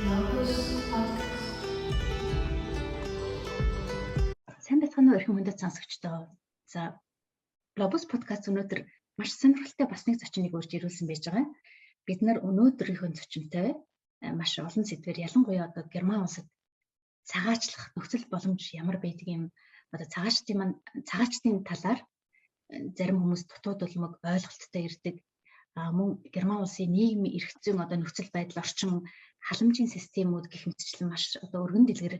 Locus Podcast. Сайн байцгаана уу эрхэм хүндэт сонсогчдоо. За, Globus podcast өнөөдөр маш сонирхолтой бас нэг зочныг урьж ирүүлсэн байж байгаа. Бид нар өнөөдрийнхөө зочинтой маш олон сэдвээр ялангуяа одоо Герман улсад цагаачлах нөхцөл боломж ямар байдаг юм, одоо цагаачдын талаар зарим хүмүүс дутууд улмаг ойлголттой ирдэг. Мөн Герман улсын нийгмийн эрх зүйн одоо нөхцөл байдал, орчин, халамжийн системүүд гэх мэтчлэн маш одоо өргөн дэлгэр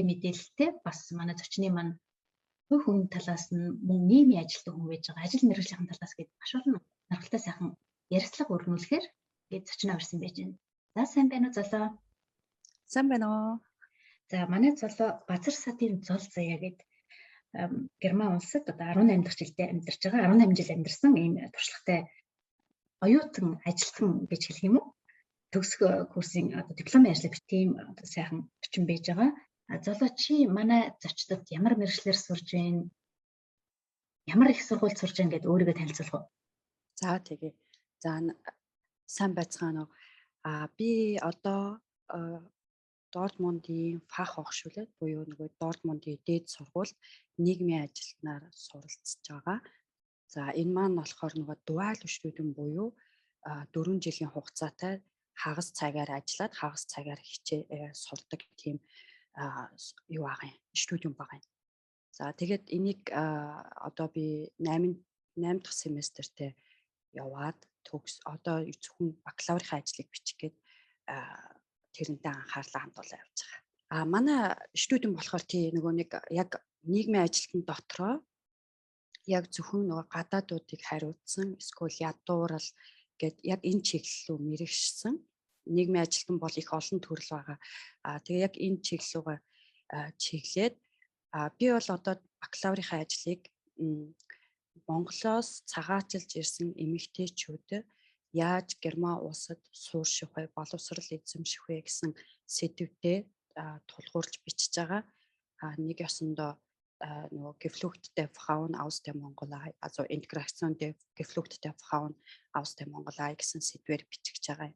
мэдээлэлтэй бас манай зочны маань хувь хүн талаас нь мөн нийгмийн ажилтны хүн байж байгаа, ажил мэргэжлийн талаас гээд маш олон наргалтай сайхан ярилцлага өргөнүүлэхээр гээд зочноо авсан байж байна. За сайн байна уу золоо? Сайн байна уу? За манай золоо Базар садын зол заяа гээд Герман улсад одоо 18 дахь жилдээ амьдарч байгаа, 18 жил амьдарсан ийм туршлагатай оюутан ажилтан гэж хэлэх юм уу? Төгсөх курсын одоо дипломын ажлыг битгий одоо сайхан орчин байж байгаа. Золоо чи манай зочдод ямар мэргэжлэр сурж байна? Ямар их сургуульд сурж байна гэдээ өөрийгөө танилцуулах уу? За тэгээ. За сайн байцгаана уу? Би одоо Дортмундын фах хогшуулаад буюу нөгөө Дортмундын дээд сургуульд нийгмийн ажилтнаар суралцж байгаа. За энэ маань болохоор нөгөө дуал студент буюу 4 жилийн хугацаатай хагас цагаар ажиллаад хагас цагаар сурдаг тийм юу байгаа юм, студент байгаа юм. За тэгээд энийг одоо би 8 дахь семестртээ яваад одоо зөвхөн бакалаврын ажлыг бичих гээд тэрнтэй анхаарлаа хандуулаад явж байгаа. Манай студент болохоор тий нөгөө нэг яг нийгмийн ажилтны дотроо яг зөвхөн нөгөө гадаадуудыг хариуцсан эсвэл ядуурал гэд яг энэ чиглэл рүү мэрэгшсэн нийгмийн ажилтан бол их олон төрөл байгаа. Тэгээ яг энэ чиглэл рүү чиглээд би бол одоо бакалаврын ажлыг Монголоос цагаатжилж ирсэн эмэгтэйчүүд яаж Герман улсад суурших вэ, боловсрал эзэмших вэ гэсэн сэдвээр тулгуурж бичиж байгаа. Нэг ёсондоо нөгөө Geflucht der Frauen aus der Mongolei, also Integration der Geflucht der Frauen aus der Mongolei гэсэн сэдвээр бичиж байгаа.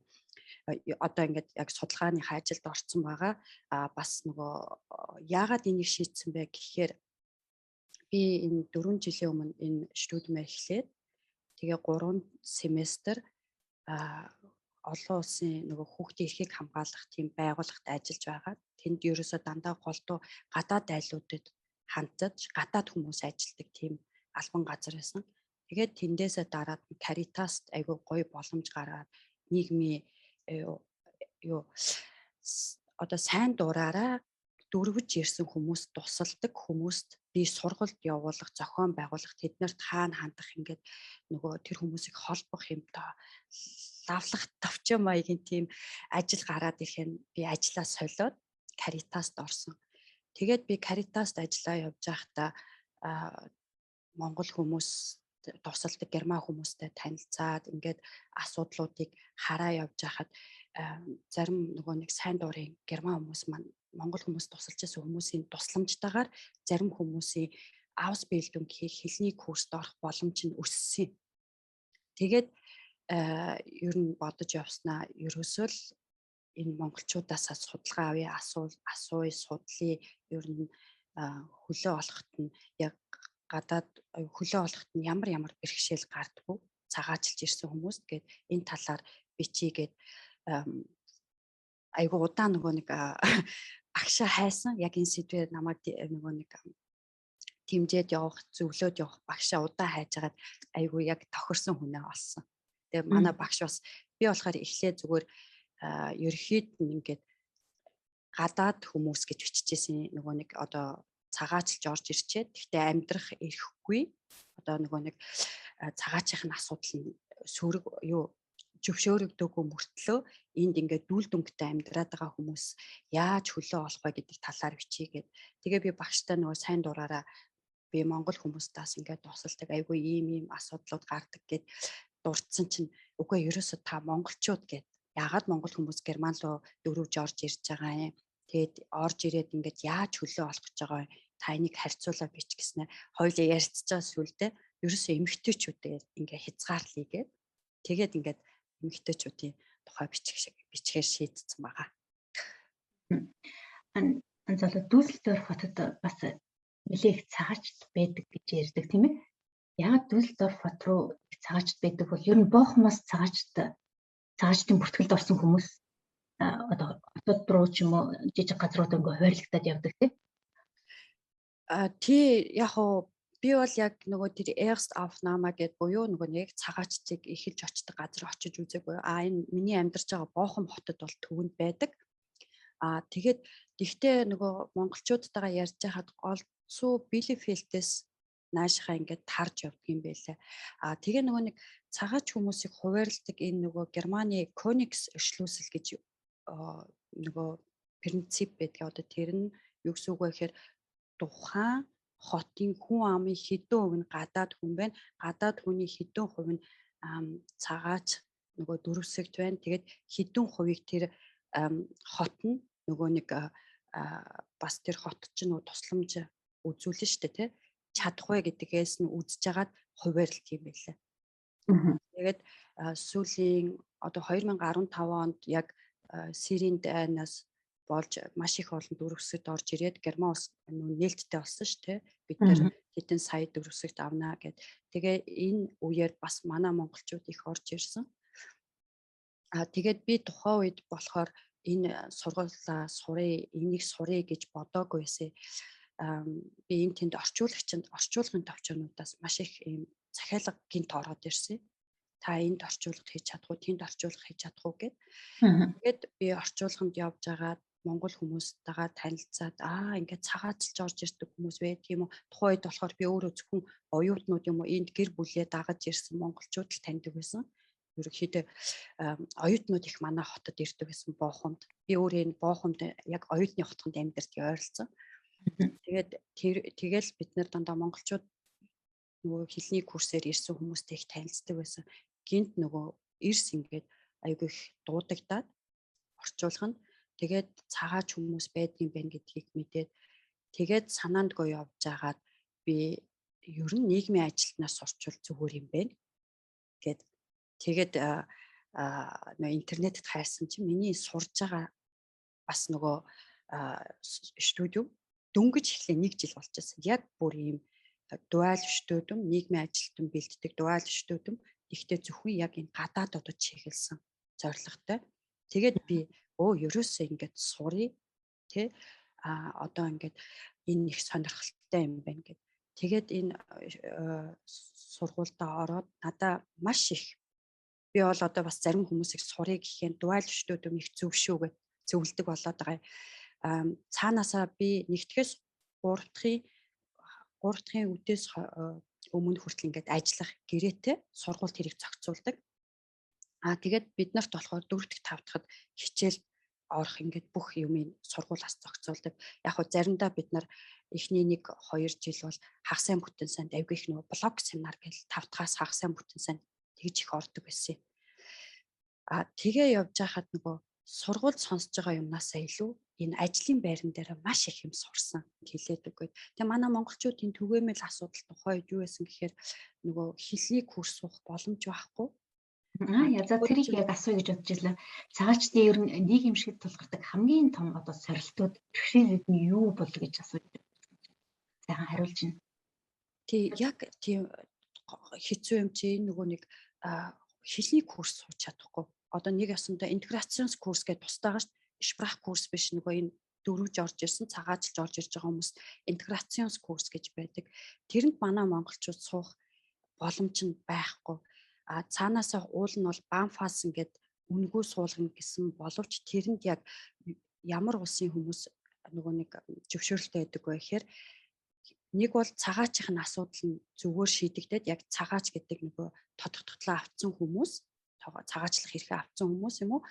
Одоо ингээд яг судалгааны ажилд орсон байгаа. Бас нөгөө яагаад энийг шийдсэн бэ гэхээр би энэ 4 жилийн өмнө энэ студиумаа эхлээд тэгээ 3 семестр олон улсын нөгөө хүүхдийн эрхийг хамгаалах тийм байгууллагт ажиллаж байгаа. Тэнд ерөөсөө дандаа голдуу гадаад айлуудад хандаж гадаад хүмүүс ажилладаг тийм албан газар байсан. Тэгээд тэндээсээ дараад Caritas-т айгүй гоё боломж гараад нийгмийн одоо сайн дураараа дөрвөж ирсэн хүмүүст тусалдаг хүмүүст би сургалт явуулах, зохион байгуулах, тэднэрт хаана хандах ингээд нөгөө тэр хүмүүсийг холбох юм доо лавлах товчон маягийн тийм ажил гараад ирэхэд би ажлаа солиод Caritas-т орсон. Тэгээд би Caritas-т ажиллаа явж байхдаа Монгол хүмүүс тусалдаг Герман хүмүүстэй танилцаад ингээд асуудлуудыг хараа явж байхад зарим нөгөө нэг сайн дурын Герман хүмүүс маань Монгол хүмүүс тусалж байсан хүмүүсийн тусламжтайгаар зарим хүмүүсийн Ausbildung хийх хэлний курст орох боломж нь өссөн. Тэгээд ер нь бодож явснаа ерөөсөө л энэ монголчуудаас судалгаа авъя, асууя, судлаа ер нь хөлөө олоход нь яг гадаад хөлөө олоход нь ямар бэрхшээл гардаггүй цагаажилж ирсэн хүмүүст гээд энэ талаар бичигээд айгу удаан нөгөө нэг багшаа хайсан яг энэ сэдвээр намайг нөгөө нэг тэмжээд явах, зөвлөөд явах багшаа удаан хайжгаад айгу яг тохирсон хүнээ олсон. Тэгээ манай багш бас би болохоор эхлээ зүгээр ерөөхдөө ингээд гадаад хүмүүс гэж бичижсэн нөгөө нэг одоо цагаачлж орж ирчээд гэхдээ амьдрах эрхгүй одоо нөгөө нэг цагаачийн асуудал нь сөрөг зөвшөөрөгдөөгүй мөртлөө энд ингээд дүүл дүнхтэй амьдраад байгаа хүмүүс яаж хөлөө олох вэ гэдэг талаар бичигээд тэгээ би багштай нөгөө сайн дураараа би монгол хүмүүстээс ингээд тусалдаг айгүй ийм асуудлууд гардаг гэд дурдсан чинь үгүй ерөөсө та монголчууд гэд яагаад монгол хүмүүс Герман руу дөрөвж орж ирж байгаа юм тэгээд орж ирээд ингээд яаж хөлөө олох гэж байгаа та энийг харьцуулаа бич гэснээр хоёулаа ярилцж байгаа сүлдээ ерөөсө эмэгтэйчүүдээ ингээд хязгаарлая гэд тэгээд ингээд эмэгтэйчүүдийн тухай бичгээр шийдсэн байгаа. Анзаалаа Дүүсэлдорф хотод бас нэлээд цагаачд байдаг гэж ярьдаг тийм ээ. Яг Дүүсэлдорф хот руу цагаачд байдаг бол ер нь Боохмоос цагаачдын бүртгэлд орсон хүмүүс одоо хотод руу ч юм уу жижиг газрууд ингээ хойрлогдоод явдаг тийм. Тий яг уу би бол яг нөгөө тэр Erst Aufnahme гэдэг буюу нөгөө нэг цагаачдыг эхэлж очдог газар очиж үзээгүй. Энэ миний амьдарч байгаа Боохом хотод бол төвөнд байдаг. Тэгээд тэгтээ нөгөө монголчуудтайгаа ярьж байхад голцоо Билефельдээс наашихаа ингээд тарж явдаг юм байлаа. Тэгээ нөгөө нэг цагаач хүмүүсийг хуваарилдаг энэ нөгөө Германы Königsschlüssel гэж нөгөө принцип байдаг. Одоо тэр нь юу гэсэн үг вэ гэхээр тухайн хотын хүн амын хэдэн хувь нь гадаад хүн байна. Гадаад хүний хэдэн хувь нь цагаач нөгөө дөрвсэгт байна. Тэгээд хэдэн хувийг тэр хот нь нөгөө нэг бас тэр хот чинь нөгөө тусламж үзүүлнэ шүү дээ тий. Чадахгүй гэдгээс нь үзэж агаад хуваарилт юм байлаа. Тэгээд сүүлийн одоо 2015 онд яг Сирийн дайнаас болж маш их олон дөрвсэгт орж ирээд Герман улс нээлттэй болсон шүү дээ. Бид нэр хэдэн сая дөрвсэгт авнаа гэд. Тэгээ энэ үеэр бас манай монголчууд их орж ирсэн. Тэгээд би тухайн үед болохоор энэ сургуулаа сурыг, энийг сурыг гэж бодоогүй байсан. Би энэ тэнд орчуулгын товчоонуудаас маш их ийм захиалга гинт ороод ирсэн. Та энд орчуулга хийж чадахгүй, тэнд орчуулга хийж чадахгүй гэд. Тэгээд би орчуулганд явж агаад монгол хүмүүстэйгээ танилцаад ингээд цагааталж орж ирдэг хүмүүс байдаг юм уу? Тухайн үед болохоор би өөрөө зөвхөн оюутнууд юм уу энд гэр бүлээ дагаж ирсэн монголчууд л таньдаг байсан. Ерөнхийдөө оюутнууд их манай хотод ирдэг байсан Боохомд. Би өөрөө энэ Боохомд яг оюутны хотгонд амьдарч ойрлцсон. Тэгэл бид нэр дандаа монголчууд нөгөө хэлний курсээр ирсэн хүмүүстэй их танилцдаг байсан. Гинт нөгөө эрс ингээд айгүй их дуудагдаад орчуулганд тэгээд цагаач хүмүүс байдгийн байна гэдгийг мэдээд тэгээд санаандгүй явж агаад би ер нь нийгмийн ажилтнаас сурчвал зүгээр юм байна гэд тэгээд нөгөө интернетэд хайрсан чинь миний сурж байгаа бас нөгөө студио дөнгөж эхлээ 1 жил болж байсан. Яг бүр ийм дуал студиум нийгмийн ажилтан бэлддэг дуал студиум ихтэй зөвхөн яг энэ гадаадуудад чиглэсэн зорилготой. Тэгээд би ерөөсөө ингээд сурыг тий одоо ингээд энэ их сонирхолтой юм байна гэд. Тэгээд энэ сургуультаа ороод надаа маш их би бол одоо бас зарим хүмүүсийг сурыг гэхээр дуал студиум их зөв шүү гэж зөвлөдөг болоод байгаа. Цаанаасаа би 1-ээс 3 дахь үдээс өмнө хүртэл ингээд ажиллах гэрээтэй сургуульд хэрэг зохицуулдаг. Тэгээд бид нарт болохоор 4 дахь 5 дахьд хичээл орох ингээд бүх юмыг сургуулиас зохицуулдаг. Яг хөө заримдаа бид нар эхний 1-2 жил бол хагас сайн бүтэн санд авиг их нөгөө блог семинар гэж 5 дахьаас хагас сайн бүтэн санд тэгж их ордог байсан. Тэгээ явж байхад нөгөө сургуульд сонсож байгаа юмнасаа илүү энэ ажлын байран дээр маш их юм сурсан хэлээд үгүй. Тэгээ манай монголчуудын түгээмэл асуудал тухайд юу байсан гэхээр нөгөө хэлний курс суух боломж байхгүй. За тэрийг яг асууя гэж бодож байлаа. Цагаачдын ер нь нийгэм шиг тулгардаг хамгийн том одоо сорилтууд бэрхшээлүүд нь юу бол гэж асууж байна. Сайхан хариулж байна. Яг тийм хэцүү юм чи нөгөө нэг хэлний курс сууж чадахгүй. Одоо нэг ясандаа интеграцийн курс гэдэг тусдаагаар шпрах курс биш нөгөө энэ дөрвж орж ирсэн цагаачлж орж ирж байгаа хүмүүс интеграцийн курс гэж байдаг. Тэрэнд манай монголчууд суух боломж нь байхгүй. Цаанаасаа уул нь бол банфас ингээд үнгүй суулгана гэсэн боловч тэрэнд яг ямар улсын хүмүүс нөгөө нэг зөвшөөрөлтэй байдаг вэ гэхээр нэг бол цагаачийн асуудал нь зүгээр шийдэгдээд яг цагаач гэдэг нөгөө тодтогтлоо авцсан хүмүүс цагаачлах хэрэгээ авцсан хүмүүс юм уу?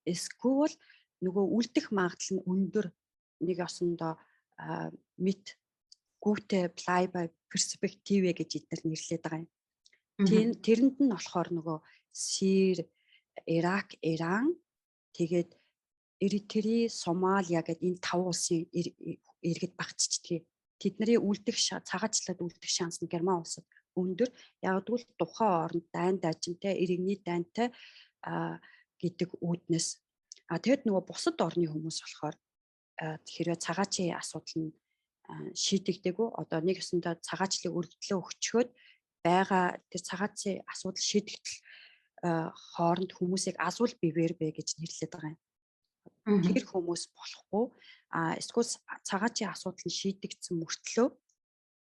Эсвэл нөгөө үлдэх магадлал нь өндөр нэг осондоо мит гүтэ плайбай перспективэ гэж эдгээр нэрлэдэг байгаа юм. Тэрэнд нь болохоор нөгөө Сир, Ирак, Иран тэгээд Эритре, Сомалия гэдэг энэ 5 улсын иргэд багцчдаг. Тэдний үлдэх цагаачлаад үлдэх шанс нь Герман улсад өндөр. Яг тэгвэл тухайн оронд дайн дажинтай, иргэний дайнтай гэдэг үүднээс тэгэд нөгөө бусад орны хүмүүс болохоор хэрвээ цагаачийн асуудал нь шийдэгдээгүй одоо нэг ёсондоо цагаачлыг өргөдлөө өгчхөөд байгаа тэр цагаацын асуудал шийдэгдэл хооронд хүмүүсийг азуул бивэр бэ гэж нэрлэдэг байгаа юм. Тэр хүмүүс болохгүй эсвэл цагаачийн асуудал нь шийдэгдсэн мөртлөө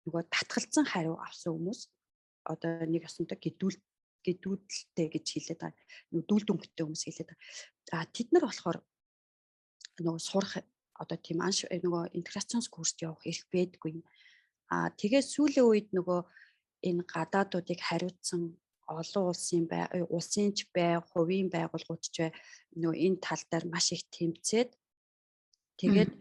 нөгөө татгалзсан хариу авсан хүмүүс одоо нэг ёсонтой гэдүүлэлтэй гэж хэлээд байгаа. Нөгөө дүүл дүнхтэй хүмүүс хэлээд байгаа. Тэд нар болохоор нөгөө сурах одоо тийм нөгөө интеграцийн курст явах эрх байдаггүй. Тэгээд сүүлийн үед нөгөө энэ гадаадуудыг хариуцсан олон улсын ч бай, хувийн байгууллагууд ч бай нөгөө энэ тал дээр маш их тэмцээд тэгээд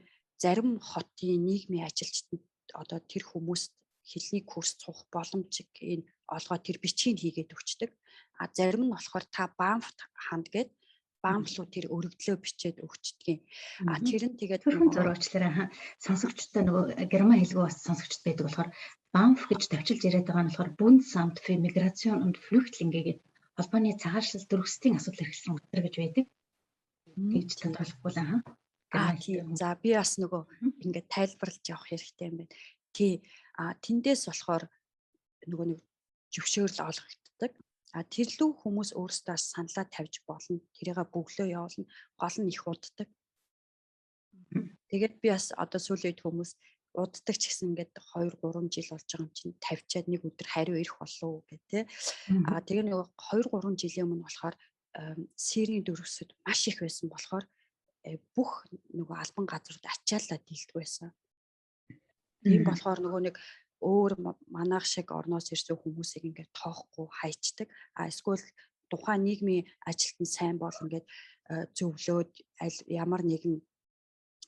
зарим хотын нийгмийн ажилчдад одоо тэр хүмүүст хэлний курс суух боломжийг энэ олгоод тэр бичгийг хийгээд өгчдөг. Зарим нь болохоор та банфт ханд гээд банф руу тэр өргөдлөө бичээд өгчдөг. Тэр нь тэгээд түрхэн зурагчлаараа сонсогчтой нөгөө герман хэлгүй бас сонсогчд байдаг болохоор банф гэж тавьчилж яриад байгаа нь болохоор Bundesamt für Migration und Flüchtlinge гэдэг холбооны цагаачлал дөрвөстийн асуудал эрхлэн утга гэж байдаг. Тэгж тодорхойлохгүй л За би бас нөгөө ингээд тайлбарлаж явах хэрэгтэй юм байна. Тэндээс болохоор нөгөө нэг зөвшөөрөл олгогддог. Тэрлүү хүмүүс өөрсдөө саналаа тавьж болно. Тэрийг бөглөө явуулна. Гол нь их уддаг. Тэгээд би бас одоо сүүлийн үед хүмүүс уддаг ч гэсэн ингээд 2-3 жил болж байгаа юм чинь тавьчаад нэг өдөр хариу ирэх болов гэх тээ. Тэгээ нөгөө 2-3 жилийн өмнө болохоор Сирийн дөрвөсөд маш их байсан болохоор бүх нөгөө албан газрууд ачааллаа дийлдэг байсан. Тийм болохоор нөгөө нэг өөр манайх шиг орноос ирсэн хүмүүсийг ингээд тоохгүй хайчдаг. Эсвэл тухайн нийгмийн ажилтан сайн бол ингээд зөвлөөд ямар нэгэн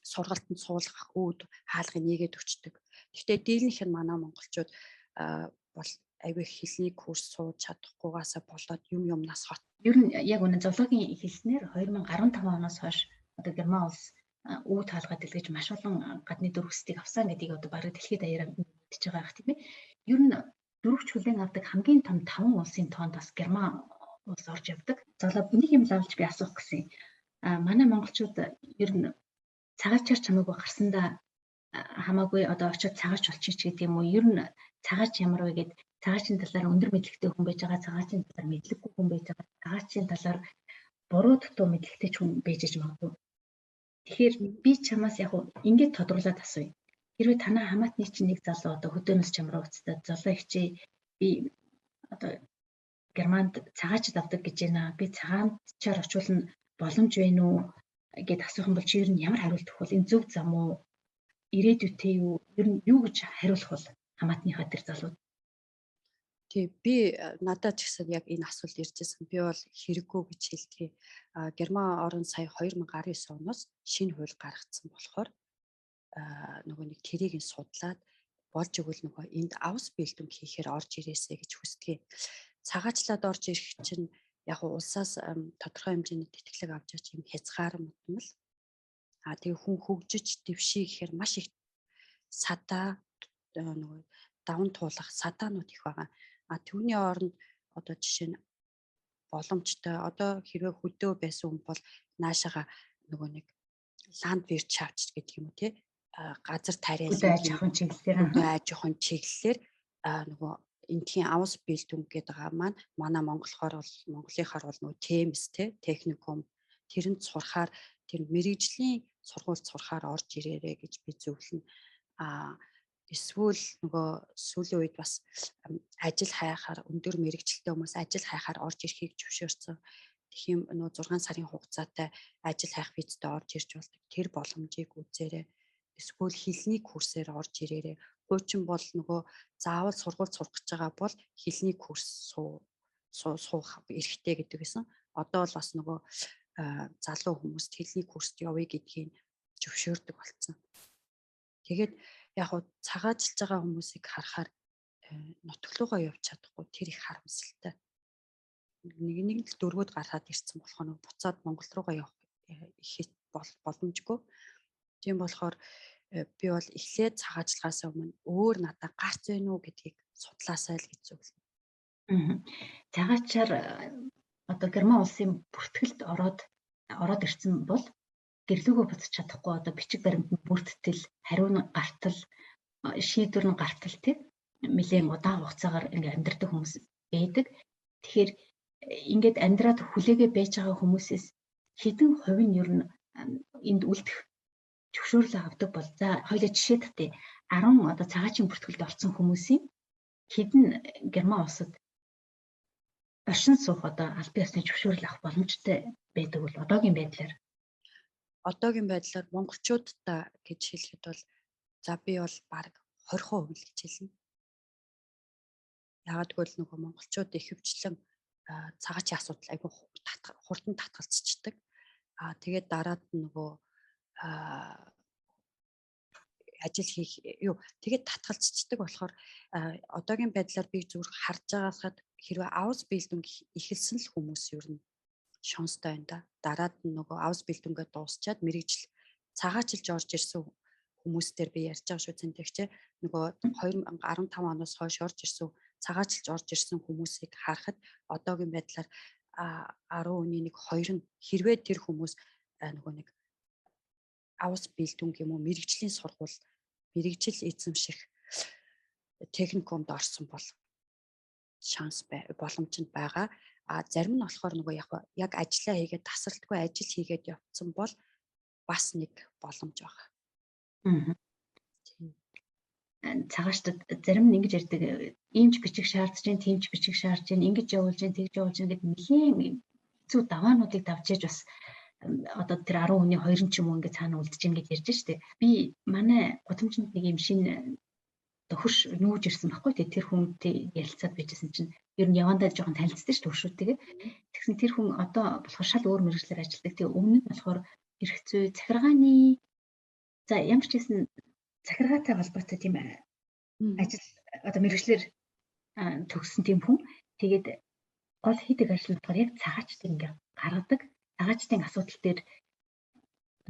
сургалтанд суулгах үүд хаалгыг нэгээд өгчдөг. Гэхдээ дийлнх нь манай монголчууд бол аягүй хэлний курс сууж чадахгүйгаасаа болоод юмнаас хот. Ер нь яг үнэ зоологийн хэлснээр 2015 оноос хойш одоо Герман улс үүд хаалгаа дэлгэж маш олон гадны дөрвөстийг авсан гэдгийг одоо бараг дэлхийд даяараа мэдчихэж байгаа хэрэг тийм ээ. Ер нь дөрвч хүлээн авдаг хамгийн том 5 улсын тоонд бас Герман улс орж явдаг. За нэг юм лавлж би асуух гэсэн. Манай монголчууд ер нь цагаачаар чамаагүй гарсандаа хамаагүй одоо очиод цагаач болчих гэдэг юм уу? Ер нь цагаач ямар вэ гэд цагаачийн талаар өндөр мэдлэгтэй хүн байж байгаа, цагаачийн талаар мэдлэггүй хүн байж байгаа, цагаачийн талаар буруу дутуу мэдлэгтэй хүн байж магадгүй. Тэгэхээр би чамаас яг ингэж тодруулаад асууя. Хэрвээ танаа хамаатны чинь нэг залуу одоо хөдөөнөөс чам руу уцтаад залуу ихчээ би одоо Германд цагаачд авдаг гэж байна. Би цагаачаар очуулна боломж байна уу гэд асуух юм бол чи ер нь ямар хариулт өгөх вэ? Энэ зөв зам уу? Ирээдүйтэй юу? Ер нь юу гэж хариулах бол хамаатныхаа тэр залууд? Би надад ч гэсэн яг энэ асуулт иржсэн. Би бол хэрэггүй гэж хэлдэг. Герман орн сая 2019 оноос шинэ хууль гаргацсан болохоор нөгөө нэг тэрийг нь судлаад болж игэл нөгөө энд авс бэлдүнг хийхээр орж ирээсэ гэж хүсдэг. Цагаачлаад орж ирэх чинь яг улсаас тодорхой хэмжээний тэтгэлэг авч байгаа юм хязгаар мутмал. Тэгээ хүн хөгжиж дэвшээ гэхээр маш их садаа нөгөө даван туулах садаанууд их байгаа. Түүний оронд одоо жишээ нь боломжтой одоо хэрвээ хөдөө байсан хүн бол наашаага нөгөө нэг ланд виртшафт гэдэг юм уу тий газар тариалан аж ахуйн чиглэлээр нөгөө энтхийн авс бэлдүнг гэдэг байгаа маань манай монголынхаар бол нөгөө ТЭМС тий техникум тэрэнд сурахаар тэр мэрэгжлийн сургуульд сурахаар орж ирээрэй гэж би зөвлөнө. Эсвэл нөгөө сүүлийн үед бас ажил хайхаар өндөр мэрэгчлээ хүмүүс ажил хайхаар орж ирэхийг зөвшөөрсөн. Тэгхийн нөгөө 6 сарын хугацаатай ажил хайх визтэй орж ирж болдог. Тэр боломжийг үзээрэй. Эсвэл хэлний курсээр орж ирээрэй. Хуучин бол нөгөө заавал сургууль сурах гэж байгаа бол хэлний курс суух эрхтэй гэдэг байсан. Одоо бол бас нөгөө залуу хүмүүст хэлний курст явъя гэдгийг зөвшөөрдөг болсон. Тэгээд яг уу цагаажилж байгаа хүмүүсийг харахаар нутглуугаа явж чадахгүй тэр их харамсалтай. Нэг л дөрвөд гараад ирсэн болохоор нэг буцаад Монгол руугаа явах их боломжгүй. Тийм болохоор би бол эхлээд цагаажилгаас өмнө өөр надад гарц байна уу гэдгийг судлаасай л гэж зөвлөнө. Цагаачаар одоо Герман улсын бүртгэлд ороод ирсэн бол гэрлүүгөө буцаж чадахгүй одоо бичиг баримтанд бүртгэл, хариу нь гартал, шийдвэр нь гартал тийм нэлээд удаан хугацаагаар ингээд амьдардаг хүмүүс байдаг. Тэгэхээр ингээд амьдраад хүлээгээ байж байгаа хүмүүсээс хэдэн хувь нь ер нь энд үлдэх зөвшөөрлөө авдаг бол за хоёулаа жишээ татъя. 10 одоо цагаачийн бүртгэлд орсон хүмүүсийн хэдэн Герман улсад оршин суух одоо албан ёсны зөвшөөрөл авах боломжтой байдаг бол одоогийн байдлаар монголчуудаа гэж хэлэхэд бол за би бол баг 20% л гэж хэлнэ. Яагаад гэвэл нөгөө монголчууд ихэвчлэн цагаачийн асуудал айгүй хурдан татгалзчихдаг. Тэгээд дараад нөгөө ажил хийх тэгээд татгалзчихдаг болохоор одоогийн байдлаар би зүгээр харж байгаасаад хэрвээ аус бэлдүнг ихэлсэн л хүмүүс ер нь шонстой байна да. Дараад нь нөгөө аус бэлдүнгээ дуусчаад мэрэгжил цагаачилж орж ирсэн хүмүүстээр би ярьж байгаа шүү зэнтэгчээ. Нөгөө 2015 оноос хойш орж ирсэн цагаачилж орж ирсэн хүмүүсийг харахад одоогийн байдлаар 10.1-2 нь хэрвээ тэр хүмүүс нөгөө нэг аус бэлдүнг юм уу мэрэгжлийн сургууль мэрэгжил эзэмших техникумд орсон бол шанс боломж нь байгаа. Зарим нь болохоор нөгөө яг ажиллаа хийгээд тасралтгүй ажил хийгээд явцсан бол бас нэг боломж байгаа. Цагаачтад зарим нь ингэж ярьдаг иймч бичиг шаардж гин тиймч бичиг шаардж гин ингэж явуулж гин тэгж явуулж гин гэдэг нэлийн хэцүү даваануудыг давж яж бас одоо тэр 10 хүний 2 ч юм уу ингэ цаана үлдэж гин гэж ярьж штэ. Би манай гудамжинд нэг юм шинэ хөрш нүүж ирсэн байхгүй тэр хүнтэй ярилцаад байжсэн чинь ер нь явандаа жоохон танилцсан шүү хөршүүдтэйгээ. Тэгсэн тэр хүн одоо болохоор шал өөр мэргэжлэр ажилладаг. Тэгээ өмнө нь болохоор эрх зүй захиргааны за ямар ч гэсэн захиргаатай холбоотой тийм ажил одоо мэргэжлэр төгссөн тийм хүн. Тэгээд гол хийдэг ажил нь болохоор яг цагаачтай ингээ гаргадаг. Цагаачтын асуудал дээр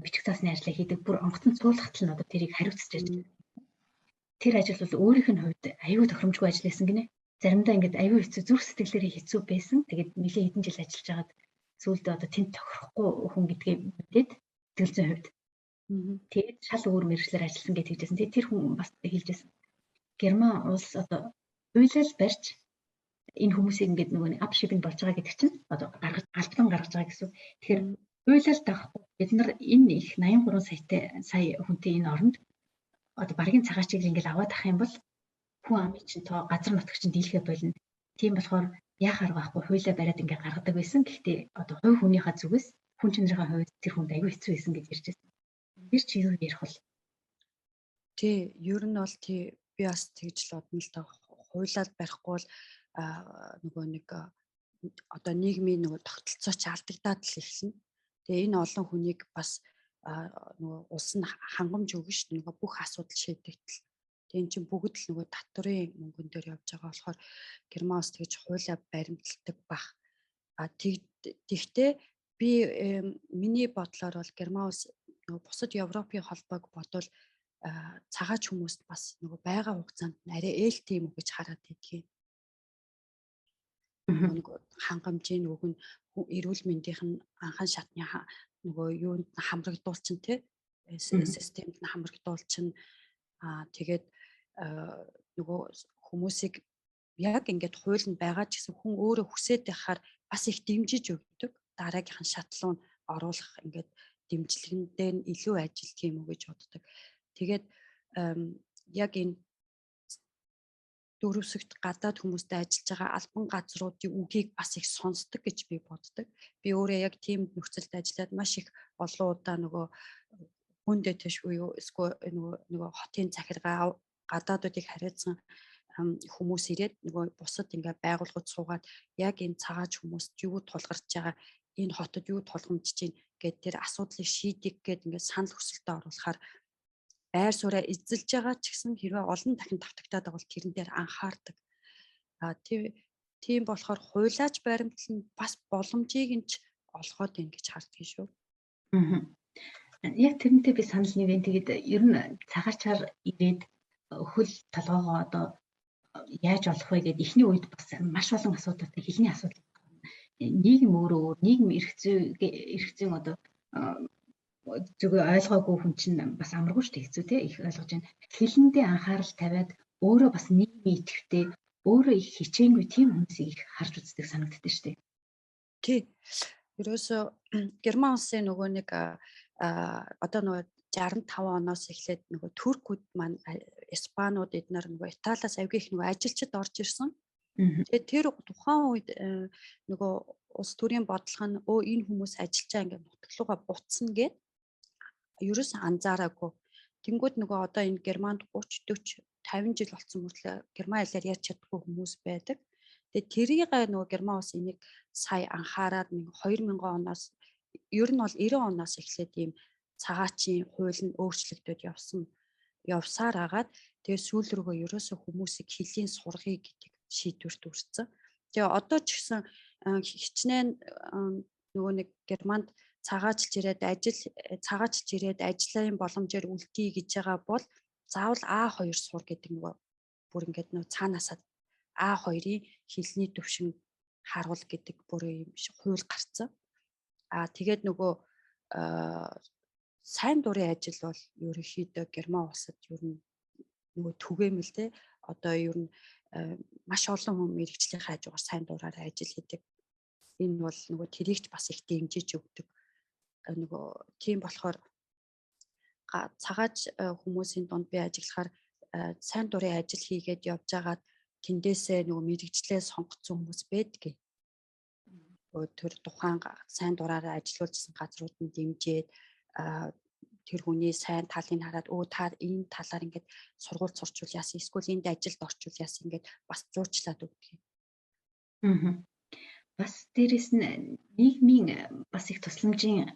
бичиг заасны ажлаа хийдэг. Бүр онгоцон цуулгатал нь одоо тэрийг хариуцж ажилладаг. Тэр ажил бол өөрийнх нь хувьд аюул тохиромжгүй ажилласан гинэ. Заримдаа ингээд аюул хэцүү зүрх сэтгэлээрээ хэцүү байсан. Тэгээд нэлээд хэдэн жил ажиллаж байгаад сүүлдээ одоо тэнд тохирохгүй хүн гэдгээ мэдээд сэтгэлзэн хувьд. Тэгээд шал өөр мэргэжлэр ажилласан гэж хэлжсэн. Тэгээд тэр хүн бас хэлжсэн. Герман улс одоо хуйлал барьж энэ хүмүүсийг ингээд нөгөө ап шипинг болж байгаа гэдэг чинь одоо галбан гаргаж байгаа гэсэн. Тэгэхээр хуйлал дагахгүй бид нар энэ их 83 сая хүнтэй энэ оронд одоо багийн цагаачийг ингээд аваад ах юм бол хүн амын чинь тоо газар нутаг чинь дийлхэ болно. Тийм болохоор яхаар байхгүй хуйлаа бариад ингээд гаргадаг байсан. Гэхдээ одоо хувь хүнийхээ зүгээс хүн чанарын хувьд тэр хүнд аюул хэцүү байсан гэж ярьж байсан. Тэр чи юу ярих вэ? Тий, ер нь бол би бас тэгж л бодно л та хуйлаад барихгүй бол нөгөө нэг одоо нийгмийн нөгөө тогтолцоо ч алдагдаад л эхэлнэ. Тэгээ энэ олон хүнийг бас нөгөө улс нь хангамж өгнө шүү дээ. Нөгөө бүх асуудал шийдэгдэл. Тэгээ эн чинь бүгд л нөгөө татврын мөнгөн дээр явж байгаа болохоор Герман улс тэгж хуйлаа баримталдаг бах. Тэгтээ би миний бодлоор бол Герман улс нөгөө бусад Европын холбоог бодвол цагаач хүмүүст бас нөгөө байгаа хугацаанд арай ээлтэй юм гэж хараад идэгий. Нөгөө хангамжийн өгн эрүүл мэндийнх нь анхан шатны нөгөө юунд хамрагдуулчин тий системд нь хамрагдуулчин тэгээд нөгөө хүмүүсийг яг ингээд хууль нь байгаа ч гэсэн хүн өөрөө хүсээд байхаар бас их дэмжиж өгдөг. Дараагийнх нь шатлуу нь оруулах ингээд дэмжлэгэндээ нь илүү ажилтг юм уу гэж боддог. Тэгээд яг энэ дөрөвсөгт гадаад хүмүүстэй ажиллаж байгаа албан газруудын үгийг бас их сонсдог гэж би боддог. Би өөрөө яг тийм нөхцөлд ажиллаад маш их олон удаа нөгөө хүндээ тэш уу эсвэл нөгөө хотын захиргаа гадаадуудыг хариуцсан хүмүүс ирээд нөгөө бусад ингээ байгууллагууд суугаад яг энэ цагаач хүмүүст юу тулгарч байгаа энэ хотод юу тулгамдж чинь гэдэг тэр асуудлыг шийдэх гээд ингээ санал хүсэлтэд оруулахаар байр сууриа эзэлж байгаа ч гэсэн хэрвээ олон дахин давтагтаад байгаа бол тэрэн дээр анхаардаг. Тийм болохоор хуйлаач баримтлал нь бас боломжийг нь ч олгоод ийн гэж харддаг шүү. Яг тэрнтэй би санал нэгэн тэгээд ер нь цагаачаар ирээд хөл толгоогоо одоо яаж олох вэ гэдэг ихний үед бас маш олон асуудалтай хэлний асуудал. нийгэм өөрөө нийгэм эрх зүйн одоо зөвхөн ойлгоогүй хүн чинь бас амаргүй шүү дээ, хэцүү те их ойлгож байна. Хэлэндээ анхаарал тавиад өөрөө бас нийгмийн идэвхтэй өөрөө их хичээнгүй тийм хүмүүсийг их харж үздэг санагддаг шүү дээ. Тий. Ерөөсөө Герман улсын нөгөө нэг одоо нөгөө 65 оноос эхлээд нөгөө туркууд маань испанууд эднэр нөгөө Италиас авиг их нөгөө ажилчид орж ирсэн. Тэгээд тэр тухайн үед нөгөө улс төрийн бодлого нь энэ хүмүүс ажиллаж байгаа ингээд нутглууга буцна гэд ерөөс анзаараагүй. Тэнгүүд нөгөө одоо энэ Германд 30 40 50 жил болсон мөртлөө герман хэлээр ярьж чаддаггүй хүмүүс байдаг. Тэгээд тэрийг нөгөө герман улс энийг сая анхаарад 2000 оноос ер нь бол 90 оноос эхлээд ийм цагаачийн хууль нь өөрчлөгдөд явсаар агаад тэгээд сүүл рүүгээ ерөөсөө хүмүүсийг хэллийн сургыг гэдэг шийдвэрт хүрсэн. Тэгээ одоо ч гэсэн хичнээн нөгөө нэг Германд цагаачлж ирээд ажлын боломжоор үлдээ гэж байгаа бол заавал А2 сур гэдэг нөгөө бүр ингээд нөгөө цаанаасаа А2-ийн хэлний төвшин харуул гэдэг бүр юм хууль гарцсан. Тэгээд нөгөө сайн дурын ажил бол ерөнхийдөө Герман улсад ер нь нөгөө түгээмэл те одоо ер нь маш олон хүн мэрэгжлийн хажуугаар сайн дураараа ажил хийдэг. Энэ бол нөгөө тэрийгч бас их дэмжиж өгдөг. Нөгөө тийм болохоор цагаач хүмүүсийн дунд би ажиллахаар сайн дурын ажил хийгээд явж байгаад тэндээсээ нөгөө мэрэгчлээ сонгоцсон хүмүүс байдгийг. Тэр тухайн сайн дураараа ажиллаулсан газрууд нь дэмжиж тэр хүний сайн талыг хараад та энэ талаар ингээд сургууль сурчвал яасан, эсвэл энд ажилд орчвол яасан ингээд бас зурчлаад өгдөг. Бас дээрэс нь нийгмийн бас их тусламжийн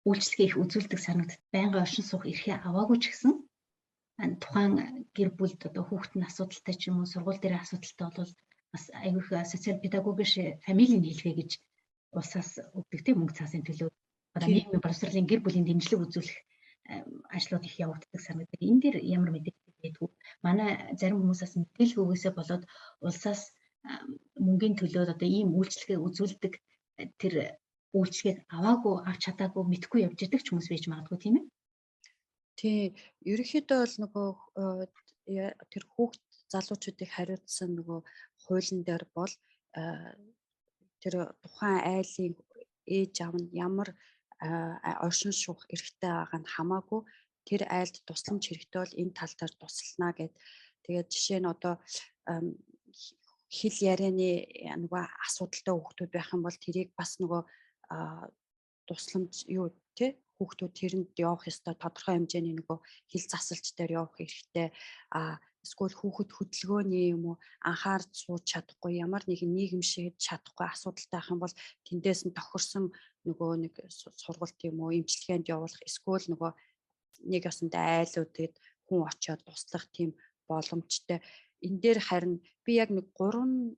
үйлчлэгээ их үзүүлдэг санагдад байнгын оршин суух эрхээ аваагүй ч гэсэн тухайн гэр бүлд одоо хүүхэд нь асуудалтай ч юм уу сургууль дээр асуудалтай бол бас айгүйх социал педагогиш фамилийн хэлхээ гэж улсаас өгдөг тийм мөнгө цаасын төлөө одоо нийгмийн боловсролын гэр бүлийн дэмжлэг үзүүлэх ажлууд их явагддаг санагддаг. Энэ дээр ямар мэдээлэл байдгүй. Манай зарим хүмүүсээс мэдээлэл өгөөсөө болоод улсаас мөнгөний төлөөд одоо ийм үйлчлэгээ үзүүлдэг тэр үйлчлэгийг аваагүй авч чадаагүй мэдхгүй явж ирдэг ч хүмүүс байж магадгүй тийм ээ. Тий, ерөнхийдөө бол нөгөө тэр хүүхд залуучуудыг хариуцсан нөгөө хуулийн дээр бол тэр тухайн айлын ээж аав нь ямар оршин суух эрхтэй байгаа нь хамаагүй тэр айлд тусламж хэрэгтэй бол энэ тал дээр туслана гэд. Тэгээд жишээ нь одоо хэл ярианы нөгөө асуудалтай хүүхдүүд байх юм бол тэрийг бас нөгөө тусламж юу тий хүүхдүүд тэрэнд явах ёстой тодорхой хэмжээний нөгөө хэл засалч дээр явах хэрэгтэй. Эсвэл хүүхэд хөдөлгөөний юм уу анхаарч сууж чадахгүй ямар нэгэн нийгэмшиж чадахгүй асуудалтай байх юм бол тэндээс нь тохирсон нөгөө нэг сургалт юм уу эмчилгээнд явуулах эсвэл нөгөө нэг ёсонтой айлуудад хүн очиод туслах тийм боломжтой. Энэ дээр харин би яг нэг 3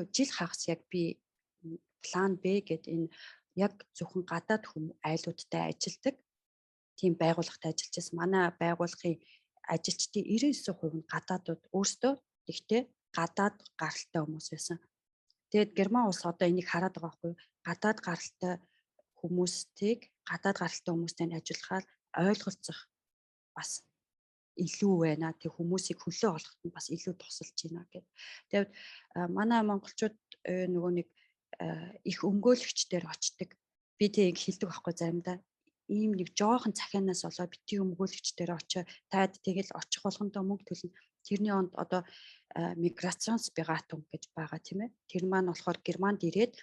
жил хагас яг би план Б гэдэг энэ яг зөвхөн гадаад айлуудтай ажилдаг тийм байгууллагад ажиллаж байсан. Манай байгууллагын ажилчдын 99% нь гадаадууд өөрсдөө тэгтээ гадаад гаралтай хүмүүс байсан. Тэгээд Герман улс одоо энийг хараад байгаа байхгүй юу? Гадаад гаралтай хүмүүстэй ажиллахаар ойлголцох бас илүү байна. Тэг хүмүүсийг хөлөө олоход нь бас илүү тусалж байна гэд. Тэгээд манай монголчууд нөгөө нэг их өмгөөлөгчдөр очдог. Би тэг хэлдэг байхгүй заримдаа ийм нэг жоохон цахианаас болоо бити өмгөөлөгчдөр очоо таад тэгэл очих болгондоо мөнгө төлнө. Тэрний онд одоо миграцонсбегатум гэж байгаа тийм ээ. Тэр маань болохоор Германд ирээд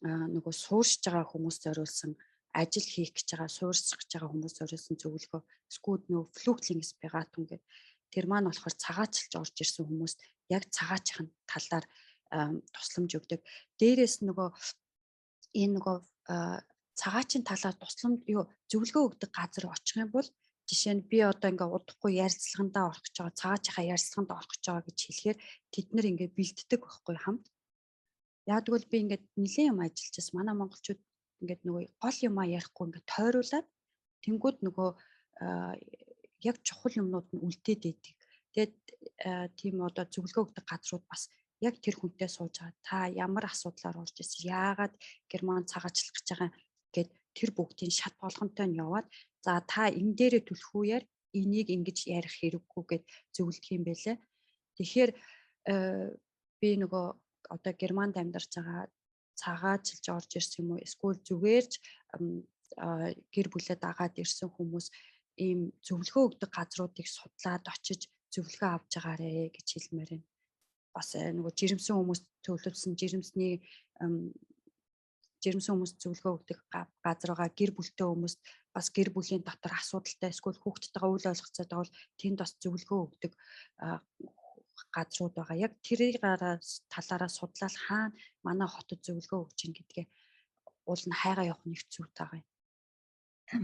нөгөө суурьшиж байгаа хүмүүс зориулсан ажил хийх гэж байгаа суурьшиж байгаа хүмүүс зориулсан зөвлөгөө скууд нөгөө флюхтлингсбегатум гэдэг. Тэр маань болохоор цагаачлж орж ирсэн хүмүүст яг цагаачихын талаар тусламж өгдөг. Дээрээс нөгөө энэ нөгөө цагаачийн талаар тусламж зөвлөгөө өгдөг газар очих юм бол жишээ нь би одоо ингээ удахгүй ярилцлагандаа орох гэж байгаа цагаачийнхаа ярилцлаганд орох гэж байгаа гэж хэлэхээр тэд нэр ингээ бэлддэг байхгүй хамт. Яг тэгвэл би ингээ нэлийн юм ажиллаж байсан. Манай монголчууд ингээ нөгөө гол юмаа ярихгүй ингээ тойруулаад тэнгууд нөгөө яг чухал юмнууд нь үлдээд идэг. Тэгээд тийм одоо зөвлөгөө өгдөг газрууд бас яг тэр хүнтэй сууж байгаа та ямар асуудлаар орж ирсэн, яагаад Герман цагаачлах гэж байгаа гэд тэр бүгдийн шат болгонтой нь яваад за та энэ дээрээ түлэх үеэр энийг ингэж ярих хэрэггүй гэд зөвлөдөг юм байлээ. Тэгэхээр би нөгөө одоо Германд амьдарч байгаа цагаачлж орж ирсэн юм уу эсвэл зүгээрч гэр бүлээ дагаад ирсэн хүмүүс ийм зөвлөгөө өгдөг газруудыг судлаад очиж зөвлөгөө авч байгаарэ гэж хэлмээр байна. Бас нөгөө жирэмсэн хүмүүс төлөвлөсөн жирэмсний хүмүүс зөвлөгөө өгдөг газар байгаа гэр бүлтэй хүмүүс бас гэр бүлийн дотор асуудалтай эсвэл хүүхдтэйгээ үл ойлголцоод байгаа бол тэнд бас зөвлөгөө өгдөг газрууд байгаа. Яг тэрийг талаараа судлаад хаана манай хотод зөвлөгөө өгч ин гэдгээ уул нь хайгаа явах нэг зүйтэй байгаа юм.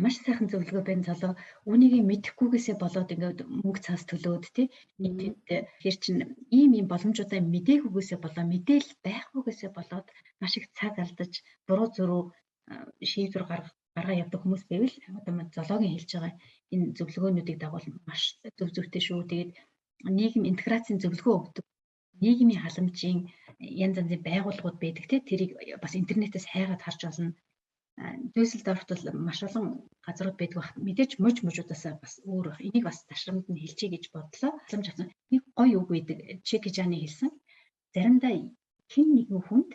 Маш сайхан зөвлөгөө байна залуу. Үүнийг мэдэхгүйгээсээ болоод ингээд мөнгө цаас төлөөд тий хэр чин ийм боломжуудаа мдээхгүйгээсээ болоо мэдээлэл байхгүйгээсээ болоод маш их цаг алдаж буруу зуруу шийдвэр гаргаа явдаг хүмүүс байвал одоо зоологийн хэлж байгаа энэ зөвлөгөөнүүдийг дагуул маш зөв зүйтэй шүү. Тэгээд нийгэм интеграцийн зөвлөгөө өгдөг нийгмийн халамжийн янз янзын байгууллагууд байдаг тий тэрийг бас интернетээс хайгаад харж олно. Дүйсэлдорфт бол маш олон газрууд байдаг баг. Мэдээж мужуудаас бас өөр баг. Энийг бас ташрамд нь хэлчихье гэж бодлоо. Халамж авсан нэг гоё үг байдаг. Чеки Жаны хэлсэн. Заримдаа хэн нэгэн хүнд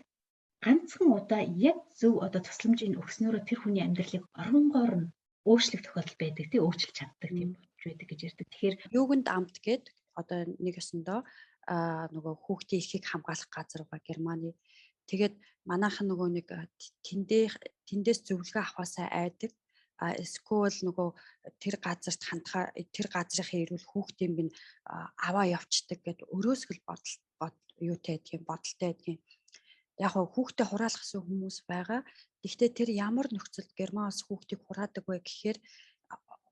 ганцхан удаа яг зөв одоо тусламжийг өгснөөрөө тэр хүний амьдралыг оронгоор нь өөрчлөх тохиолдол байдаг тий өөрчилж чаддаг тийм болж байдаг гэж ярьдаг. Тэгэхээр юуганд амт гээд одоо нэг ёсондоо нөгөө хүүхдийн эрхийг хамгаалах газар байгаа Германы. Тэгээд манайхан нөгөө нэг тэндээс зөвлөгөө авахаасаа айдаг. Эсвэл нөгөө тэр газарт хандхаа тэр газрынхаа эрүүл хүүхдийн бин аваа явцдаг гэд өрөөсгөл бодолтой байдгийн. Яг хүүхдээ хураалгасан хүмүүс байгаа. Гэхдээ тэр ямар нөхцөлд Герман улс хүүхдийг хураадаг вэ гэхээр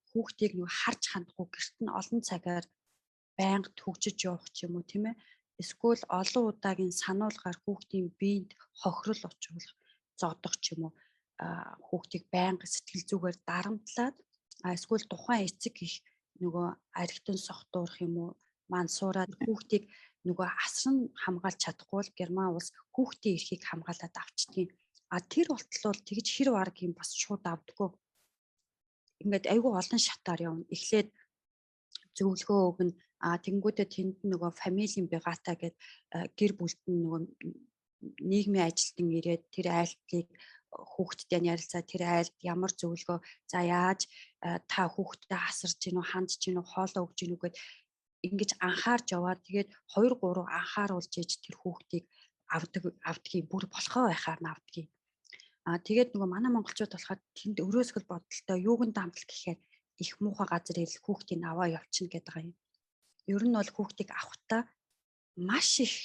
хүүхдийг нөгөө харж хандахгүй гэрт нь олон цагаар байнга төгжиж явах ч юм уу тийм ээ. Эсвэл олон удаагийн сануулгаар хүүхдийн биед хохирол очруулах, зодох ч юм уу хүүхдийг байнга сэтгэл зүгээр дарамтлаад эсвэл тухайн эцэг их нөгөө архитын сохтуурах юм уу мансуураад хүүхдийг нөгөө асран хамгаалж чадахгүй бол Герман улс хүүхдийн эрхийг хамгаалаад авчдгийг. Тэр болтол тэгж хэр варг юм бас шууд авдаггүй. Ингээд айгүй олон шатаар явна. Эхлээд зөвлөгөө өгнө. Тэнгүүдээ тэнд нөгөө фамилийн бегата гэд гэр бүлд нь нөгөө нийгмийн ажилтан ирээд тэр айлтлыг хүүхдтэй ярилцаа тэр айлд ямар зөвлөгөө за яаж та хүүхдтэй асарч гинүү хандж гинүү хоолоо өгч гинүү гэд ингэж анхаарч яваад тэгээд 2 3 анхааруулж ээж тэр хүүхдийг авдгийг бүр болохоо байхаар нь авдгийг. Тэгээд нөгөө манай монголчууд болохоор тэнд өрөөсгөл бодолтой юуганд амтал гэхээр их муухай газар ирэл хүүхдийг аваа явчихна гэдэг байгаа юм. Ер нь бол хүүхдийг авахтаа маш их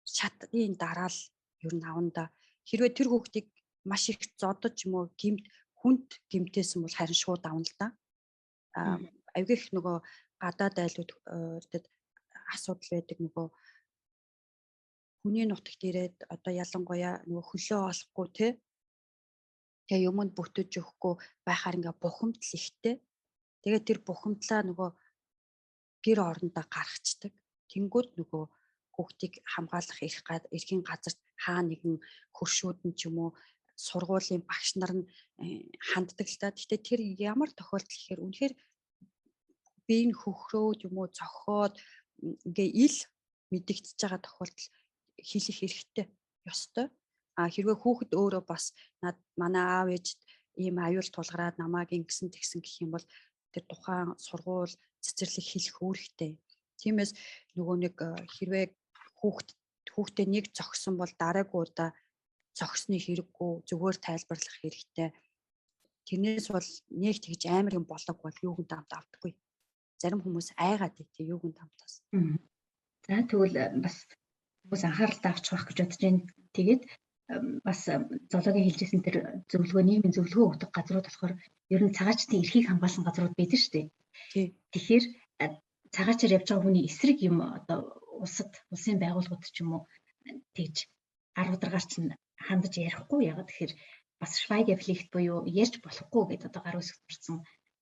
шатны дараал ер нь аванда хэрвээ тэр хүүхдийг маш их зодож юм уу хүнд гимтээсэн бол харин шууд авна л да. Аюулгүй их нөгөө гадаад айлууд асуудал байдаг нөгөө хүний нутагт ирээд одоо ялангуяа нөгөө хөлөө олохгүй тэгээ юмд бүтэж өгөхгүй байхаар ингээ бухимдал ихтэй. Тэгээд тэр бухимдлаа нөгөө гэр орондоо гаргацдаг. Тэнгүүд нөгөө хүүхдийг хамгаалах эрхийн газарт хаа нэгэн хөршүүд нь ч юм уу сургуулийн багш нар нь ханддаг л да. Гэхдээ тэр ямар тохиолдол гэхээр үнэхээр биеийн хөхрөөд юм уу цохоод ингээ ил мэдэгдэж байгаа тохиолдол хийх хэрэгтэй ёстой. Хэрвээ хүүхэд өөрөө бас манай аав ээж ийм аюул тулгараад намайг ингэсэн тэгсэн гэх юм бол тэр тухайн сургууль цэцэрлэг хэлэх үүрэгтэй. Тиймээс нөгөө нэг хэрвээ хүүхдээ нэг зогсон бол дараагийн удаа зогсны хэрэггүй зүгээр тайлбарлах хэрэгтэй. Тэрнээс бол нэг тэгж амар юм болог бол юуганд амт авдаггүй. Зарим хүмүүс айгаад тий юуганд амтаас. За тэгвэл бас хүмүүс анхаарал авчих байх гэж бодож байна. Тэгээд бас зоологийн хэлжсэн тэр нийгмийн зөвлөгөө өгдөг газрууд болохоор ер нь цагаачдын эрхийг хамгаалсан газрууд байдаг шүү дээ. Тэгэхээр цагаачаар явж байгаа хүний эсрэг юм одоо улсын байгууллагууд ч юм уу тэгж гаруударгаар чинь хандаж ярихгүй яагаад тэгэхээр бас Schweigepflicht буюу ярьж болохгүй гэдэг одоо гар үсгт орсон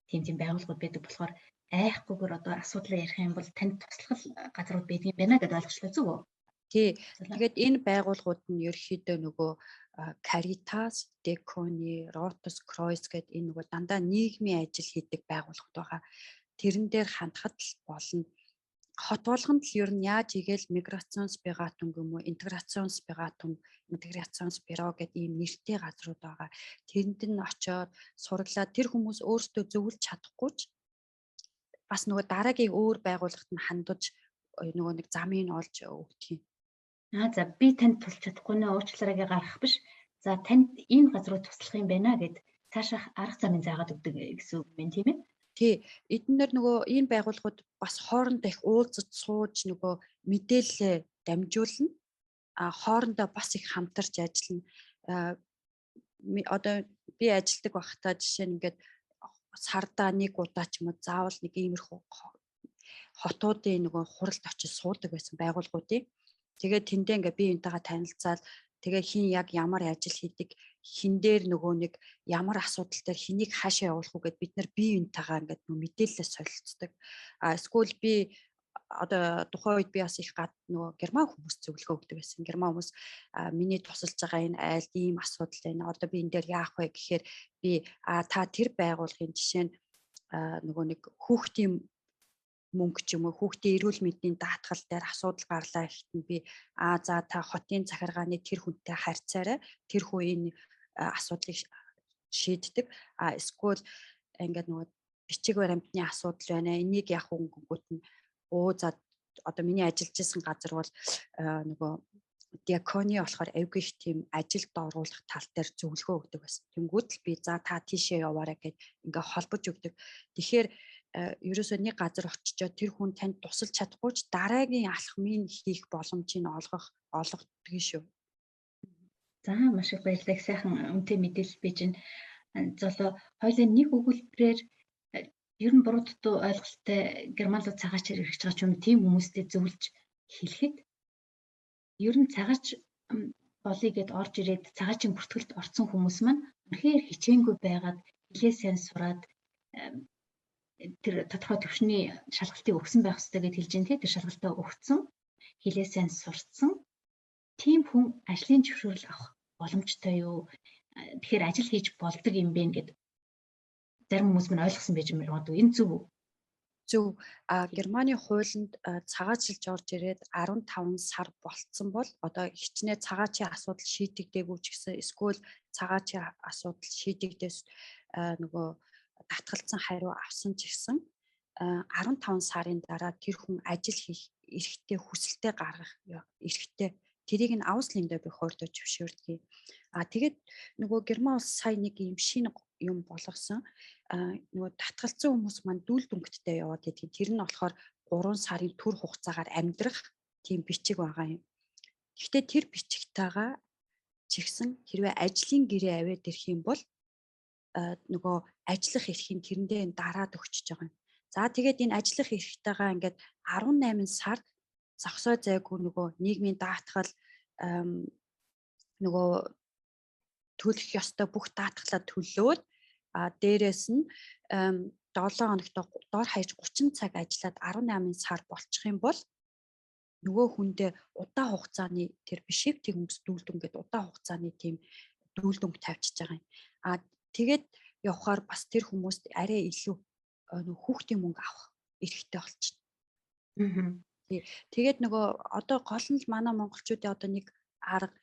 тийм байгууллагууд байдаг болохоор айхгүйгээр одоо асуудлаа ярих юм бол танд туслах газрууд байдаг юм байна гэдээ ойлгочлоо зүг үү? Тий. Тэгээд энэ байгууллагууд нь ерөөхдөө нөгөө Caritas, Diaconia, Rotus Croix гэдэг энэ нөгөө дандаа нийгмийн ажил хийдэг байгууллагууд байгаа. Тэрэн дээр хандхад л болно. Хот болгонд л ер нь яаж игээл Migrationsberatung юм уу, Integrationsberatung, Integrationsbüro гэдэг ийм нэртэй газрууд байгаа. Тэрэнд нь очиод сураглаад тэр хүмүүс өөрсдөө зөвлөж чадахгүй ч бас нөгөө дараагийн өөр байгууллагт нь хандаж нөгөө нэг замыг нь олж өгдөг юм. За би танд тулж чадахгүй нэ уучлаарай гаргах биш. За танд энэ газрууд туслах юм байна гэд цаашаа арга замын заагаад өгдөг гэсэн үг юм тийм ээ? Тий. Эднэр нөгөө энэ байгууллагууд бас хоорондоо их уулзаж сууж нөгөө мэдээлэлээ дамжуулна. Хоорондоо бас их хамтарч ажиллана. Одоо би ажилладаг байхдаа жишээ нь ингээд сардаа нэг удаа ч юм уу заавал нэг иймэрхүү хотуудын нөгөө хуралд очиж суудаг байсан байгууллагуудыг. Тэгээд тэндээ ингээ би энтэйгээ танилцаад тэгээ хин яг ямар ажил хийдэг, хин дээр нөгөө нэг ямар асуудал дээр хэнийг хаашаа явуулах уу гэд бид нар бие энтэйгээ ингээ мэдээлэлээ солилцдог. Эсвэл би одоо тухайн үед би бас их нөгөө герман хүмүүс зөвлөгөө өгдөг байсан. Герман хүмүүс миний тусалж байгаа энэ айлд ийм асуудал байна. Одоо би энэ дээр яах вэ гэхээр би та тэр байгууллагын жишээ нь нөгөө нэг хүүхдийн мөнгө ч юм уу хүүхдийн эрүүл мэндийн даатгал дээр асуудал гарлаа гэхэд нь би за та хотын захиргааны тэр хүнтэй харьцаарай. Тэр хүн энэ асуудлыг шийддэг. Эсвэл ингээд нөгөө бичиг баримтны асуудал байна. Энийг яах вэ гүнгүүт нь за одоо миний ажиллаж исэн газар бол нөгөө Diaconia болохоор авиг их тийм ажилд оруулах тал дээр зөвлөгөө өгдөг байсан. Тэнгүүд л би за та тийшээ яваарай гэд ингээ холбож өгдөг. Тэгэхээр ерөөсөө нэг газар очичоод тэр хүн танд тусалж чадахгүй ч дараагийн алхмыг хийх боломжийг олгодог шүү. За маш их баярлалаа. Сайхан үнэтэй мэдээлэл би чинь золоо хоёлаа нэг өгүүлбэрээр ер нь буруу дутуу ойлголттой германлууд цагаачаар ирж байгаа ч юм тийм хүмүүстэй зөвлөж хэлэхэд ер нь цагаач болъё гэд орж ирээд цагаачийн бүртгэлд орсон хүмүүс маань үнэхээр хичээнгүй байгаад хэлээ сайн сураад тэр тодорхой төвшний шалгалтыг өгсөн байх ёстой гэж хэлж байна тий. Тэр шалгалтаа өгсөн, хэлээ сайн сурцсан тийм хүн ажлын зөвшөөрөл авах боломжтой юу? Тэгэхээр ажил хийж болдог юм бэ гэд зарим хүмүүс мань ойлгосон байж магадгүй. Энэ зөв үү? Зөв. Германы хуулинд цагаачлж орж ирээд 15 сар болцсон бол одоо хичнээн цагаачийн асуудал шийдэгдээгүй ч гэсэн эсвэл цагаачийн асуудал шийдэгдээс нөгөө татгалцсан хариу авсан ч гэсэн 15 сарын дараа тэр хүн ажил хийх эрхтэй хүсэлтэд гаргах эрхтэй. Тэрийг нь Ауслиндээ би хуурдаж зөвшөөрдөг. Тэгээд нөгөө Герман улс сая нэг юм шинэ юм болгосон. Нөгөө татгалцсан хүмүүс маань дүүл дүнгтдээ яваад идэх. Тэр нь болохоор 3 сарын түр хугацаагаар амьдрах тийм бичиг байгаа юм. Гэхдээ тэр бичигтайгаа чигсэн хэрвээ ажлын гэрээ аваад ирэх юм бол нөгөө ажиллах эрхийг тэрэндээ дараад өгчөж байгаа юм. За тэгээд энэ ажиллах эрхтэйгээ ингээд 18 сар зогсоо зайгүй нөгөө нийгмийн даатгал нөгөө төлөх ёстой бүх даатгалаа төлөөд дээрээс нь 7 хоногт дор хаяж 30 цаг ажиллаад 18 сар болчих юм бол нөгөө хүндээ удаа хугацааны тэр бишиг тийм хүмүүс дүүлдүн гэдэг удаа хугацааны тийм дүүлдүнг тавьчихж байгаа юм. Тэгээд явхаар бас тэр хүмүүст арай илүү хүүхдийн мөнгө авах эрхтэй болчихно. Тэгээд нөгөө одоо гол нь манай монголчуудын одоо нэг арга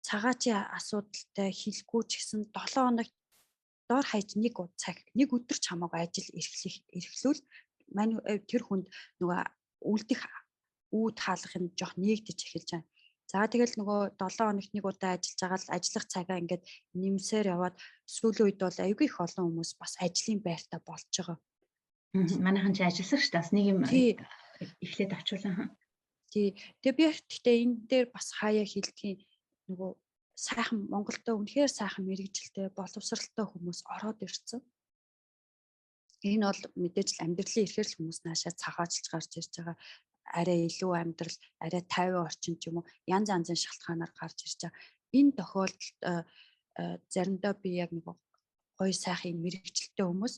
цагаачийн асуудалтай хэлэхгүй ч гэсэн 7 хоногт дор хаяж нэг өдөр ч хамаагүй ажил эрхлүүл мань тэр хүнд нөгөө үлдэх үүд хаалгын жоох нэгдэж эхэлж байгаа. За тэгэл нөгөө 7 хоногт нэг удаа ажиллаж байгаа л ажиллах цагаа ингээд нэмсээр яваад сүүлийн үед бол аюулгүй их олон хүмүүс бас ажлын байртаа болж байгаа. Манайхан ч ажиллах шүү дээ. Бас нэг юм эхлээд авчуулаа. Тий. Тэгээ би гэхдээ энэ дээр бас хаяа хэлдгийн нөгөө сайхан Монголдо үнэхээр сайхан мэрэгжилтэй боловсралтай хүмүүс ороод ирсэн. Энэ бол мэдээж л амьдралын ихээр л хүмүүс наашаа цагаачилж гарч ирж байгаа. Арай илүү амьдрал, арай 50 орчим ч юм уу янз янзын шалтгаанаар гарч ирж байгаа. Энэ тохиолдолд заримдаа би яг нэг гоё сайхан мэрэгжилтэй хүмүүс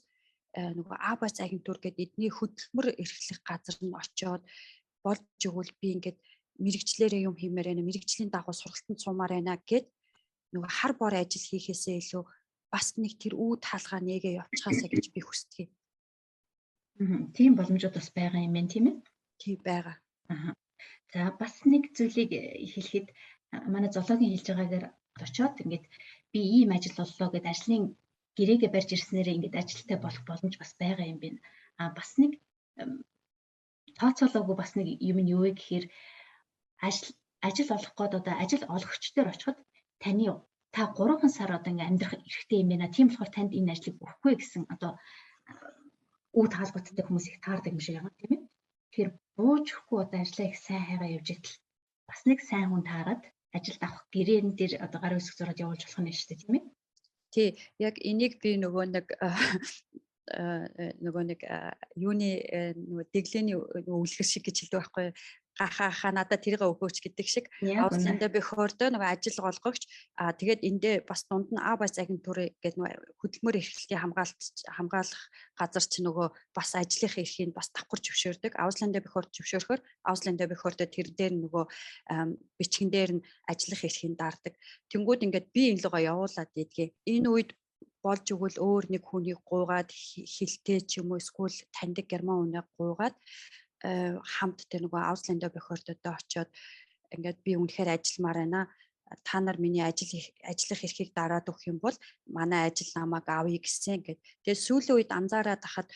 нөгөө Абас агентур гэдэг эдний хөдөлмөр эрхлэх газар нь очиод болж игэл би ингээд мэрэгчлэрээ юм хиймээр байна, мэрэгжлийн дагуу сургалтанд сумаар байна гэд нөгөө хар бор ажил хийхээсээ илүү бас нэг тэр үүд хаалгаа нэгээ явчихаасаа гэж би хүсдэг. Тийм боломжууд бас байгаа юм байна тийм ээ. Тийм байгаа. За бас нэг зүйлийг хэлэхэд манай зоологийн хэлж байгаагаар очиод ингээд би ийм ажил боллоо гэд ажлын гэрээгээ барьж ирснээрээ ингээд ажилтай болох боломж бас байгаа юм байна. Бас нэг тооцоолоогүй бас нэг юм нь юу вэ гэхээр ажил олох гээд одоо ажил олгогчдоор очиход та 3 сар одоо ингээд амьдрах эрхтэй юм байна. Тийм болохоор танд энэ ажлыг өгөхгүй гэсэн одоо үүд хаалгуудтай хүмүүс их таардаг юм шиг байгаа тийм ээ. Тэгэхээр бууж өгөхгүй одоо ажлаа их сайн хайгаа явж идэл бас нэг сайн хүн таарад ажилд авах гэрээн дээр одоо гар үсэг зураад явуулж болох нь шүү дээ тийм ээ. Тий, яг энийг би нөгөө нэг юуны нөгөө дэглэний үлгэр шиг гэж хэлдэг байхгүй. Хаа надад тэрийг өгөөч гэдэг шиг Ausländer Behörde нөгөө ажил олгогч тэгээд эндээ бас дунд нь Arbeitsagentur гэдэг нөгөө хөдөлмөр эрхлэлтийн хамгаалах газар чи нөгөө бас ажлынхаа эрхийг бас давхар зөвшөөрдөг. Ausländer Behörde зөвшөөрөхөөр Ausländer Behörde тэр дээр нөгөө бичгэн дээр нь ажлах эрхийг даардаг. Тэнгүүд ингээд би энэ лугаа явуулаад идгээ. Энэ үед болж өгвөл өөр нэг хүнийг гуугаад хилтэй ч юм уу эсвэл таньдаг герман хүнийг гуугаад хамт тэр нөгөө Ausländer Behörde-д очиод ингээд би үнэхээр ажилламаар байна. Та нар миний ажиллах эрхийг дараад өгөх юм бол манай ажил намайг авъя гэсэн ингээд. Тэгээ сүүлийн үед анзаараад хахад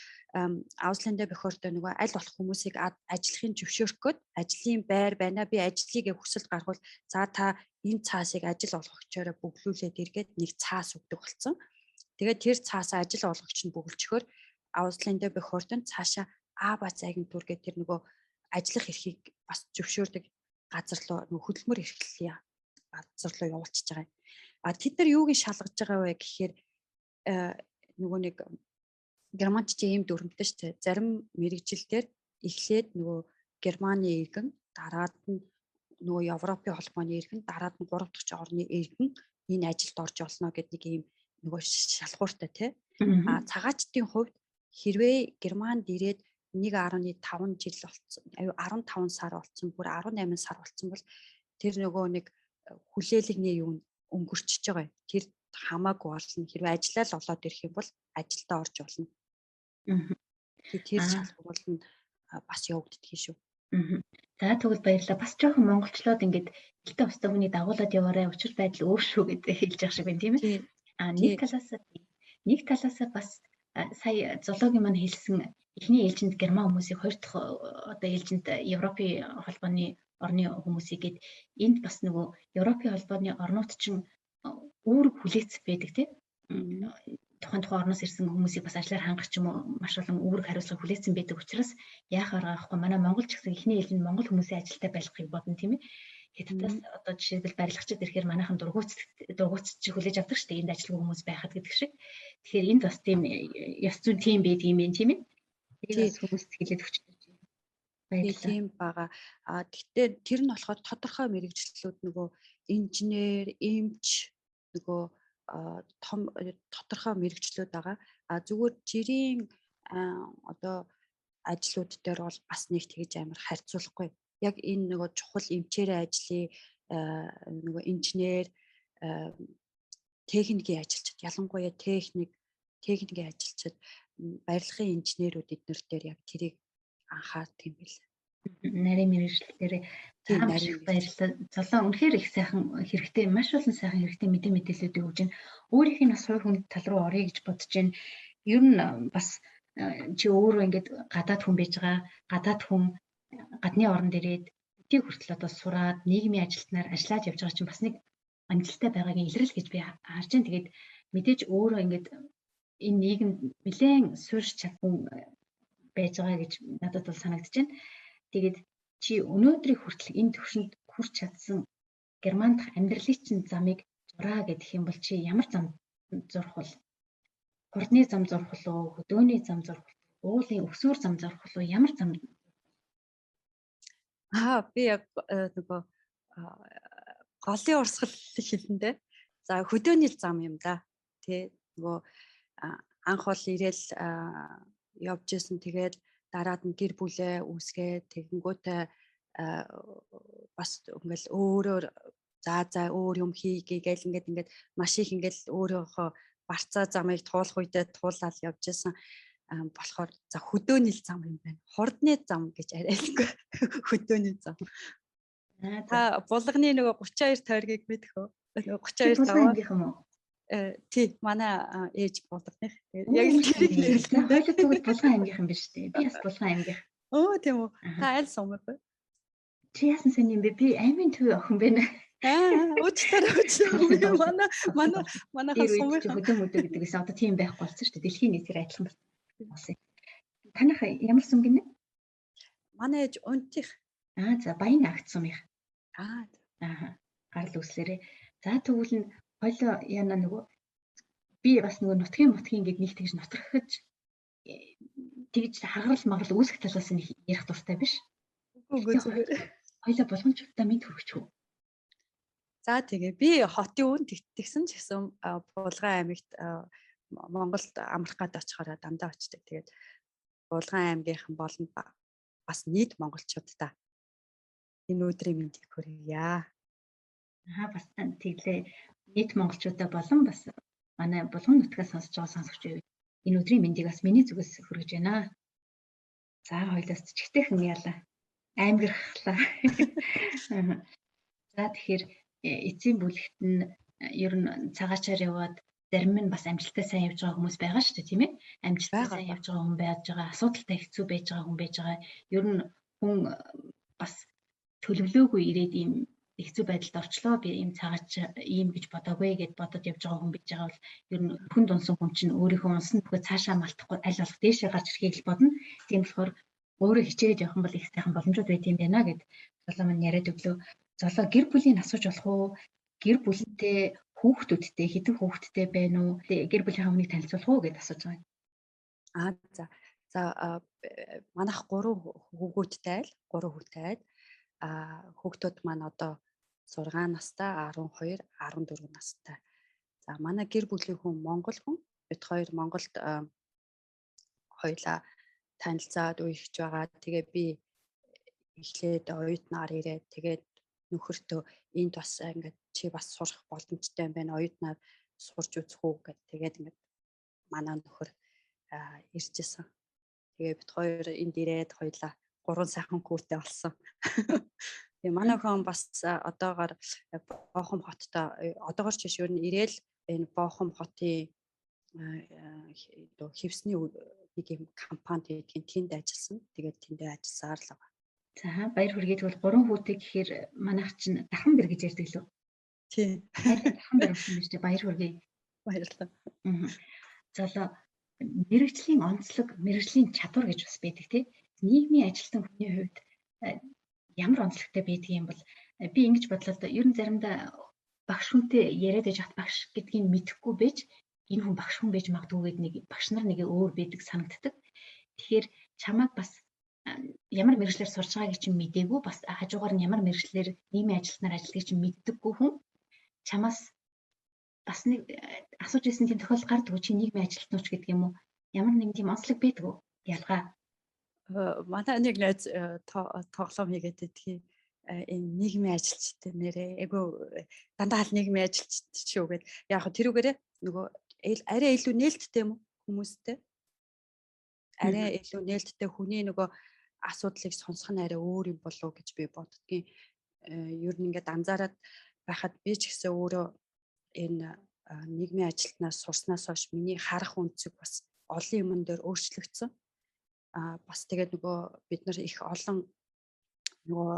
Ausländer Behörde нөгөө аль болох хүмүүсийг ажиллахын зөвшөөрөх гээд ажлын байр байна. Би ажлыг хүсэлт гаргавал за та энэ цаасыг ажил олгогчоороо бөглүүлээд эргээд нэг цаас өгдөг болсон. Тэгээд тэр цаасаа ажил олгогч нь бөглөчхөөр Ausländer Behörde цаашаа Arbeitsagentur гэдэг тэр нөгөө ажиллах эрхийг бас зөвшөөрдөг газар руу нөгөө хөдөлмөр эрхлэлийн газар руу явуулчихж байгаа юм. Тэд нар юуг шалгаж байгаа вэ гэхээр нөгөө нэг германч чи ийм дүрмтэй шүү дээ. Зарим мэрэгжилтээр эхлээд нөгөө Германы иргэн, дараад нь нөгөө Европын холбооны иргэн, дараад нь 3 дахь орны иргэн энэ ажилд орж олно гэдэг нэг ийм нөгөө шалгууртай тий. Цагаачдын хувьд хэрвээ Германд ирээд 1.5 жил болсон, 15 сар болсон, бүр 18 сар болсон бол тэр нөгөө нэг хүлээлгний юу өнгөрчихөж байгаа. Тэр хамаагүй болно. Хэрвээ ажиллаад олоод ирэх юм бол ажилдаа орж болно. Тэр шалгуурал нь бас явагддаг шүү. За тэгвэл баярлалаа. Бас жоохон монголчлоод ингээд элдэ устдаа хүний дагуулад яваарай. Учир байдал өөр шүү гэдэг хэлж явах шиг байна тийм ээ. Нэг талаас бас сая зоологийн маань хэлсэн эхний ээлжинд герман хүмүүсийг хоёр дахь одоо ээлжинд Европын холбооны орны хүмүүсийг гээд энд бас нөгөө Европын холбооны орнууд чинь үүрэг хүлээц байдаг тийм тухайн орноос ирсэн хүмүүсийг бас ажиллаар хангах ч юм уу маш олон үүрэг хариуцлага хүлээсэн байдаг учраас яахаар аахгүй манай монгол ч гэсэн эхний ээлжинд монгол хүмүүсийн ажилтай байлгахыг бодно тийм ээ. Хэдтээс одоо жишээлбэл барилгачид ирэхээр манайхан дургуутч чи хүлээж авдаг шүү дээ энд ажиллах хүмүүс байхад гэдэг шиг. Тэгэхээр энд бас тийм ёс зүйн тим байдаг юм байна тийм ээ. Тэгээд хүмүүст хэлээд өгч баярлалаа. Тийм байгаа. Гэхдээ тэр нь болохоор тодорхой мэрэгчлэлүүд нөгөө инженер, эмч нөгөө том тодорхой мэрэгчлүүд байгаа. Зүгээр жирийн одоо ажлууд дээр бол бас нэг тэгж амар харьцуулахгүй. Яг энэ нөгөө чухал эмчээрээ ажлын нөгөө инженер, техникийн ажилчид, ялангуяа техникийн ажилчид, барилгын инженерүүд эднэр дээр яг тэрийг анхаардаг юм билээ. Нарийн мэрэгчлэлээр баярлалаа. Золоо үнэхээр их сайхан хэрэгтэй, маш олон сайхан хэрэгтэй мэдээлэлүүдийг өгж байна. Өөрийнх нь бас хувь хүн тал руу орё гэж бодож байна. Ер нь бас чи өөрөө ингээд гадаад хүн байж байгаа. Гадаад хүн гадны орнд ирээд өдийг хүртэл одоо сураад нийгмийн ажилтнаар ажиллаад явж байгаа чинь бас нэг амжилттай байгаагийн илрэл гэж би харж байна. Тэгээд мэдээж өөрөө ингээд энэ нийгэм нэлээд суурьж чадсан байж байгаа гэж надад бол санагдаж байна. Тэгээд чи өнөөдрийг хүртэл энэ төвшөнд хүрч чадсан Герман дахь амьдралын чинь замыг зураа гэдэг юм бол чи ямар зам зурх вэ? Хурдны зам зурх уу, хөдөөний зам зурх уу, уулын өксүүр зам зурх уу, ямар зам? Би яг нөгөө голын урсгал хэлэндээ. За хөдөөний зам юм да. Тэ нөгөө анх бол ирээл явж исэн тэгээд дараад нь гэр бүлээ үүсгээд тэгэнгүүтээ бас ингээл өөрөөр за өөр юм хийгээ гээл ингээд маш их ингээл өөрийнхөө барцаа замыг туулах үедээ туулаад явж исэн болохоор за хөдөөний зам юм байна. Хурдны зам гэж арайлгүй хөдөөний зам. Та булганы нөгөө 32 тойргийг мэдэх үү? Нөгөө 32 даваа. юм уу? Тий, манай ээж булганых. Яг л тэрийг нэрлэсэн. Хоёул тэгвэл Булган аймгийнхан биш үү? Би бас Булган аймгийнх. Тийм үү. Та аль сумыг вэ? Чи яасан сэн юм бэ? Би аймын төв охин байна. Өчтөр манай сумыг хөдөө гэдэгээс одоо тийм байхгүй болсон шүү дээ. Дэлхийн нийтээр адилхан болсон. Танах ямар сум гинэ? Манай ээж унтих. За баян агт сумынх. Гарал үүслээрээ. За тэгвэл нь хоёлоо яна нөгөө би бас нөгөө нутгийн гээд нэг тэгж нотрохож тэгж харгал магарал үүсэх талаас нь ярих дуртай биш. Үгүй зүгээр. Хоёлоо болгоомжтой мэд хүрчихв. За тэгээ би хотын үн тэгсэн ч гэсэн Булган аймагт Монголд амрах гад очихороо дандаа очдог. Тэгээд Булган аймгийнхан болон бас нийт монголчуудаа энэ өдрийн мэндийг хүргье. Бас тэглээ нийт монголчуудаа болон бас манай Булган нутгаас сонсож байгаа сонсогч энэ өдрийн мэндийг бас миний зүгээс хүргэж байна. За хоёлоос чигтэйхэн яалаа. Аймгирхлаа. За тэгэхээр эцсийн бүлэгт нь ер нь цагаачаар яваад зарим нь бас амжилттай сайн явж байгаа хүмүүс байгаа шүү дээ, тийм ээ? Амжилттай сайн явж байгаа хүн байж байгаа, асуудалтай хэцүү байж байгаа хүн байж байгаа. Ер нь хүн бас төлөвлөөгүй ирээд ийм хэцүү байдалд орчлоо. Би ийм цагаач ийм гэж бодоагүй гэд бодоод явж байгаа хүн байж байгаа бол ер нь хүн дунсан хүн чинь өөрийнхөө унсан бүгэ цаашаа малтахгүй аль болох дээшээ гарч ирэхийг л бодно. Тийм болохоор өөрөө хичээж явах юм бол их сайхан боломжууд байт юм байна гэд Соломон яриад өглөө. Золоо гэр бүлийн асууж болох уу? Гэр бүлтэй хүүхдүүдтэй хэдэн хүүхдтэй байна уу? Гэр бүлийнхаа хүнийг танилцуулах уу гэд асууж байгаа. За манайх 3 хүүхэдтэй айл, 3 хүүхэдтэй. Хүүхдүүд маань одоо 6 настай, 12, 14 настай. За манай гэр бүлийн хүн Монгол хүн. Бид хоёр Монголд хоёлаа танилцаад үеигч байгаа. Тэгээ би эхлээд оюутнаар ирээд тэгээд нөхөртөө энд бас ингээд чи бас сурах боломжтой юм байна. Оюутнаар сурч үзэх үү гэд тэгээд ингээд манай нөхөр иржсэн. Тэгээ бид хоёр энд ирээд хоёлаа 3 сайхан хүүтэй болсон. Тэгээ манай охин бас одоогоор Боохом хоттой одоогоор ч биш ер нь ирээл энэ Боохом хотын хевсний нэг юм компанид гэдгийг тэнд ажилласан. Тэгээд тэндээ ажилласаар л байгаа. За баяр хүргээд бол 3 хүүтэй гэхээр манайх чинь дахан бэр гэж ярьдаг лөө. Тийм. Дахан бэр болсон биз дээ. Баяр хүргэе. Баярлалаа. За мэрэгжлийн онцлог, мэрэгжлийн чадвар гэж бас байдаг тийм. Нийгмийн ажилтан хүний хувьд ямар онцлогтой байдаг юм бол би ингэж бодлоо да ер нь заримдаа багш хүнтэй яриад байж хат багш гэдгийг мэдэхгүй байж энэ хүн багш хүн байж магадгүй гэдэг нэг багш нар нэг өөр байдаг санагддаг. Тэгэхээр чамайг бас ямар мэрэгчлэр сурч байгааг чинь мдээгүй бас хажуугаар нь ямар мэрэгчлэр нийгмийн ажилтнаар ажилладаг чинь мэддэггүй хүн чамаас бас нэг асууж ирсэн тийм тохиолдол гардаг чи нийгмийн ажилтнууч гэдэг юм уу? Ямар нэгэн тийм онцлог байдаг уу? Ялгаа. Манай нэг найз тоглоом хийгээд идэх энэ нийгмийн ажилчтай нэрээ айгу дандаа л нийгмийн ажилчт шүү гэд яг тэрүүгээрээ нөгөө арай илүү нээлттэй юм хүмүүстэй арай илүү нээлттэй хүний нөгөө асуудлыг сонсох нь арай өөр юм болов уу гэж би боддгийн. Ер нь ингээд анзаараад байхад би ч гэсэн өөрөө энэ нийгмийн ажилтнаас сурснаас хойш миний харах үнцэг бас олон юмн дээр өөрчлөгдсөн. Бас тэгээд нөгөө бид нар их олон нөгөө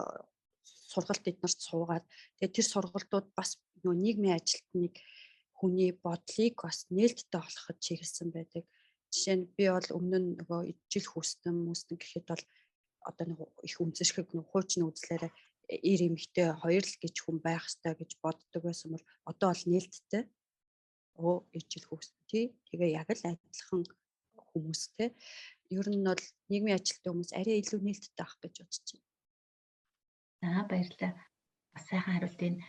сургалт эднэрт суугаад тэгээд тэр сургалтууд бас нөгөө нийгмийн ажилтныг хүний бодлыг бас нээлттэй болгоход чиглэсэн байдаг. Жишээ нь би бол өмнө нь нөгөө ижил хүүстэн гэхэд бол одоо нэг их үнцэшгийг нөгөө хуучин үзлээрээ ир эмэгтэй хоёр л гэж хүн байх ёстой гэж боддог байсан бол одоо бол нээлттэй ижил хүүстэн тий тэгээ яг л адилхан хүмүүстэй ер нь бол нийгмийн ажилтны хүмүүс арай илүү нээлттэй байх гэж бодож байна. Баярлалаа. Бас сайхан хариулт энэ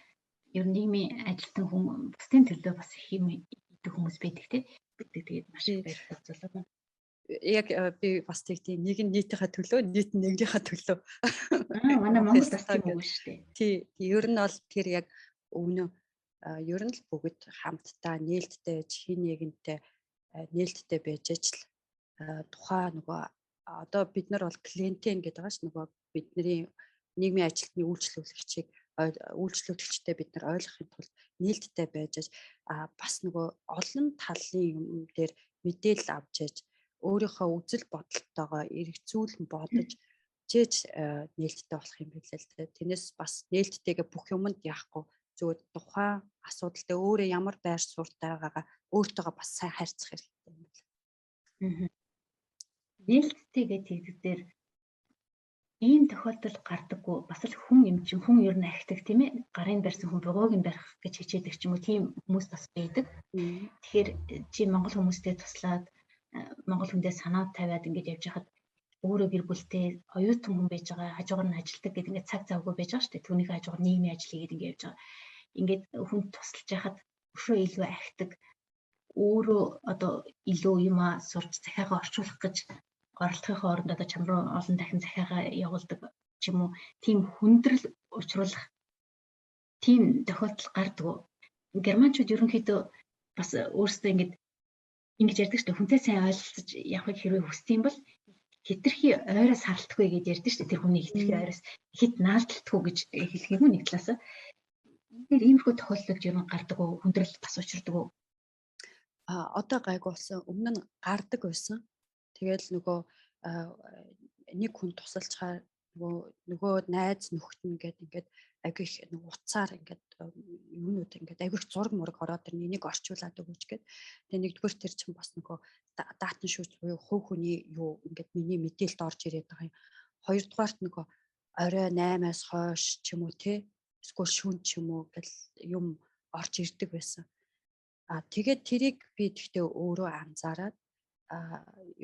ер нь нийгмийн ажилтан хүмүүс бусдын төлөө бас их юм идэх хүмүүс байдаг тийм. Тэгээд маш их баярлалаа. яг би бас тэгтий нэг нь нийтийнхээ төлөө, нийт нь нэгнийхээ төлөө. Манай Монгол бас тийм үг шүү дээ. Тий, ер нь бол тэр яг өвнө ер нь л бүгд хамтдаа нээлттэй хин нэгэнтэй нээлттэй байж л тухайн нөгөө одоо бид нар бол клиентэн гэдэг байгаа ш нөгөө бидний нийгмийн ажилтны үйлчлүүлэгчтэй бид нар ойлгохын тулд нээлттэй байж бас нөгөө олон талын юм дээр мэдээлэл авч яж өөрийнхөө үзэл бодолтойгоо эргцүүлэн бодож чиж нээлттэй болох юм билээ л дээ. Тэрнээс бас нээлттэйгээ бүх юмд яахгүй зүгээр тухайн асуудалтай өөрөө ямар байр суурьтай байгаагаа өөртөөгөө бас сайн харьцах хэрэгтэй юм байна. Нээлттэй гэдэг дээр ийм тохиолдол гардаггүй бас л хүн юм чинь хүн ер нь ахидаг тийм ээ. Гарын барьсан хүн богоог нь барих гэж хичээдэг ч юм уу тийм хүмүүс бас байдаг. Тэгэхээр чи монгол хүмүүстэй туслаад монгол хүндээ санаа тавиад ингэж явж хахад өөрөө гэр бүлтэй оюутан хүн байж байгаа, хажуугаар нь ажилдаг гэдэг ингээд цаг завгүй байж байгаа шүү дээ. Түүнийхээ хажуугаар нийгмийн ажил хийгээд ингэж явж байгаа. Ингээд хүн тусалж яхад өшөө илүү ахидаг. Өөрөө одоо илүү юмаа сурч захиагаа орчуулах гэж оролдохын оронд одоо чам руу олон дахин захиагаа явуулдаг ч юм уу тийм хүндрэл учруулах тийм тохиолдол гардггүй. Германчууд ерөнхийдөө бас өөрсдөө ингэж ярьдаг шүү дээ. Хүнтэй сайн ойлцож явахыг хэрвээ хүсдэг юм бол хитрхи ойроос харлтгүй гэж ярьдаг шүү дээ. Тэр хүний хитрхи ойроос хит наалдалтгүй гэж хэлэх юм нэг талаас. Тэр иймэрхүү тохиолдолд ер нь гардаггүй хүндрэл бас учирдаг уу? Одоо гайг болсон. Өмнө нь гардаг байсан. Тэгэл нөгөө нэг хүн тусалчаар нөгөө найз нөхдөд ингээд агих нэг уцаар ингээд юунууд ингээд агих зураг мураг ороод тэр нэг орчуулад өгөөч гэд. Тэгээ нэгдүгээр тэр чинь бас нөгөө даатан шүүж буюу хувь хүний юу ингээд миний мэдээлэлд орж ирээд байгаа юм. Хоёрдугаарт нөгөө орой 8-аас хойш ч юм уу те эсвэл шүүн ч юм уу гэл юм орж ирдэг байсан. Тэгээд тэрийг би тэгтээ өөрөө анзаараад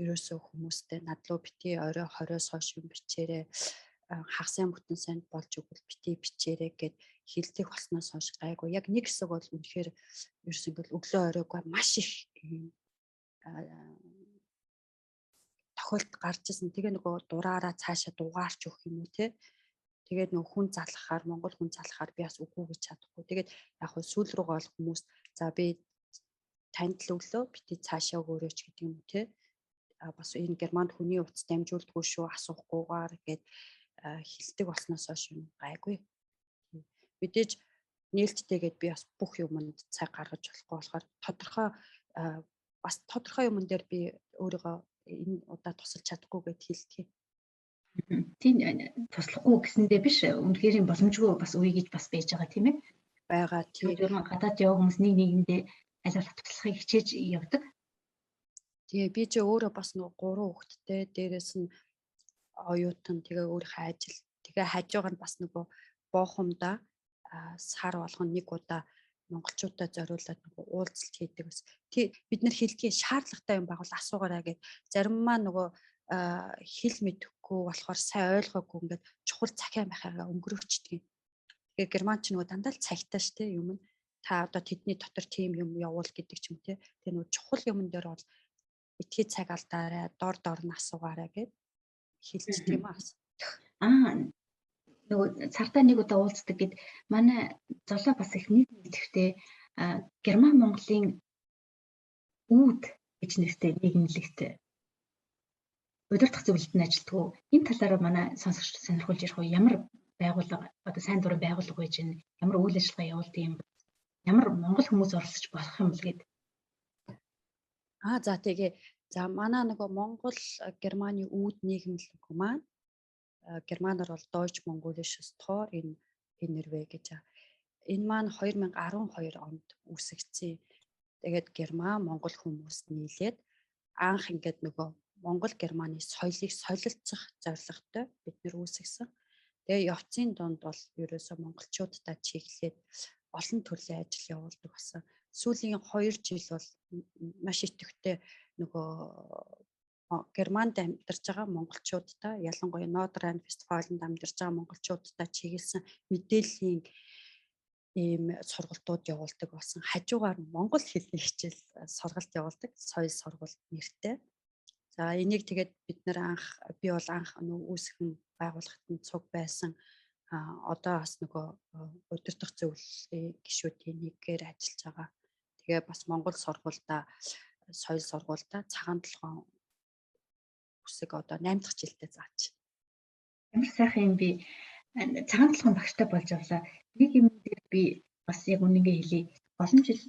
ерөөсөө хүмүүстэй надлуу бити орой 20-оос хойш юм бичээрэй хагас сайн бүтэн санд болж өгвөл бити бичээрэй гэд хилдэг болсноос хойш гайгүй. Яг нэг хэсэг бол үнэхээр ерөөсөө ингээл өглөө оройгүй маш их тохиолдол гарч ирсэн. Тэгээ нөгөө дураараа цаашаа дугаарч өгөх юм уу те. Тэгээд нөгөө хүн залхахаар монгол хүн залхахаар би бас үгүй гэж чадахгүй. Тэгээд яг хөө сүүл рүүгээ бол хүмүүс за би танд л өглөө бити цаашаа өгөөрөөч гэдэг юм те. Бас энэ германд хүний утас дамжуулдаггүй шүү асуухгүйгээр гээд хилдэг болсноос хойш юм гайгүй. Мэдээж нээлттэйгээд би бас бүх юмд цаг гаргаж болохгүй болохоор тодорхой юмн дээр би өөрийгөө энэ удаа тусалж чадахгүй гэд хэлдэг. Тийм туслахгүй гэсэндээ биш үнэхээр боломжгүй бас үе гэж бас байж байгаа тийм ээ. Бага тийм. Тэр гадаад яваа хүмүүс нэг нэгэндээ аль болох туслахыг хичээж явдаг. Тэгээ би ч өөрөө бас нэг 3 хүүхэдтэй дээрээс нь оюутан тэгээ өөрийнхөө ажил тэгээ хажуугаар нь бас нөгөө боохомдаа сар болгон нэг удаа монголчуудаа зориулаад нөгөө уулзалт хийдэг бас. Бид нар хэлдгийг шаардлагатай юм байгуул асуугаарай гэж зарим маа нөгөө хэл мэдэхгүй болохоор сайн ойлгоогүй ингээд чухал цахиа махаага өнгөрөөчдөг. Тэгээ германч нөгөө дандаа л цагтаа штэ юм нь та одоо тэдний дотор тийм юм явуул гэдэг ч юм те. Тэгээ нөгөө чухал юмн дээр бол битгий цаг алдаарай дор нь асуугаарай гэд хэлчихдэг юм аа. Нөгөө цартаа нэг удаа уулздаг гэд манай золоо бас их нийт мэдвэхтэй Герман Монголын үүд гэж нэртэй нийгэмлэгт удирдах зөвлөлтөнд ажилтдаг. Энэ талаараа манай сонсогч сонирхолж ярих уу? Ямар байгууллага одоо сайн дурын байгууллага байж гэн ямар үйл ажиллагаа явуулдаг юм? Ямар монгол хүмүүс оролцож болох юм бэл гээд. За тэгээ манай нөгөө Монгол Германы үүд нийгэмлэг маань германаар бол Deutsch Mongolische Store in NRW гэж. Энэ маань 2012 онд үүсэгдсэн. Тэгээд герман монгол хүмүүс нийлээд анх ингээд нөгөө монгол германы соёлыг солилцох зорилготой бид нэр үүсгэсэн. Тэгээ явцын донд бол ерөөсөө монголчуудад чиглэлээд олон төрлийн ажил явуулдаг болсон. Сүүлийн 2 жил бол маш идэвхтэй нөгөө Германд амьдарч байгаа монголчуудаа ялангуяа Нордрайн-Вестфаланд амьдарч байгаа монголчуудаа чиглэсэн мэдээллийн ийм сургалтууд явуулдаг болсон. Хажуугаар нь монгол хэлний хичээл сургалт явуулдаг. Соёл сургалт нэртэй. За энийг тэгээд бид нэр би бол анх үүсгэн байгууллагад цуг байсан. Одоо бас нөгөө удирдах зөвлөлийн гишүүдийн нэгээр ажиллаж байгаа. Тэгээ бас Монгол сургуультай соёл сургуультай цагаан толгойн үсэг одоо 8 дахь жилдээ зааж. Ямар сайхан юм би цагаан толгойн багштай болж авлаа. Нэг юм дээр би бас яг үнэнгээ хэлье. Олон жил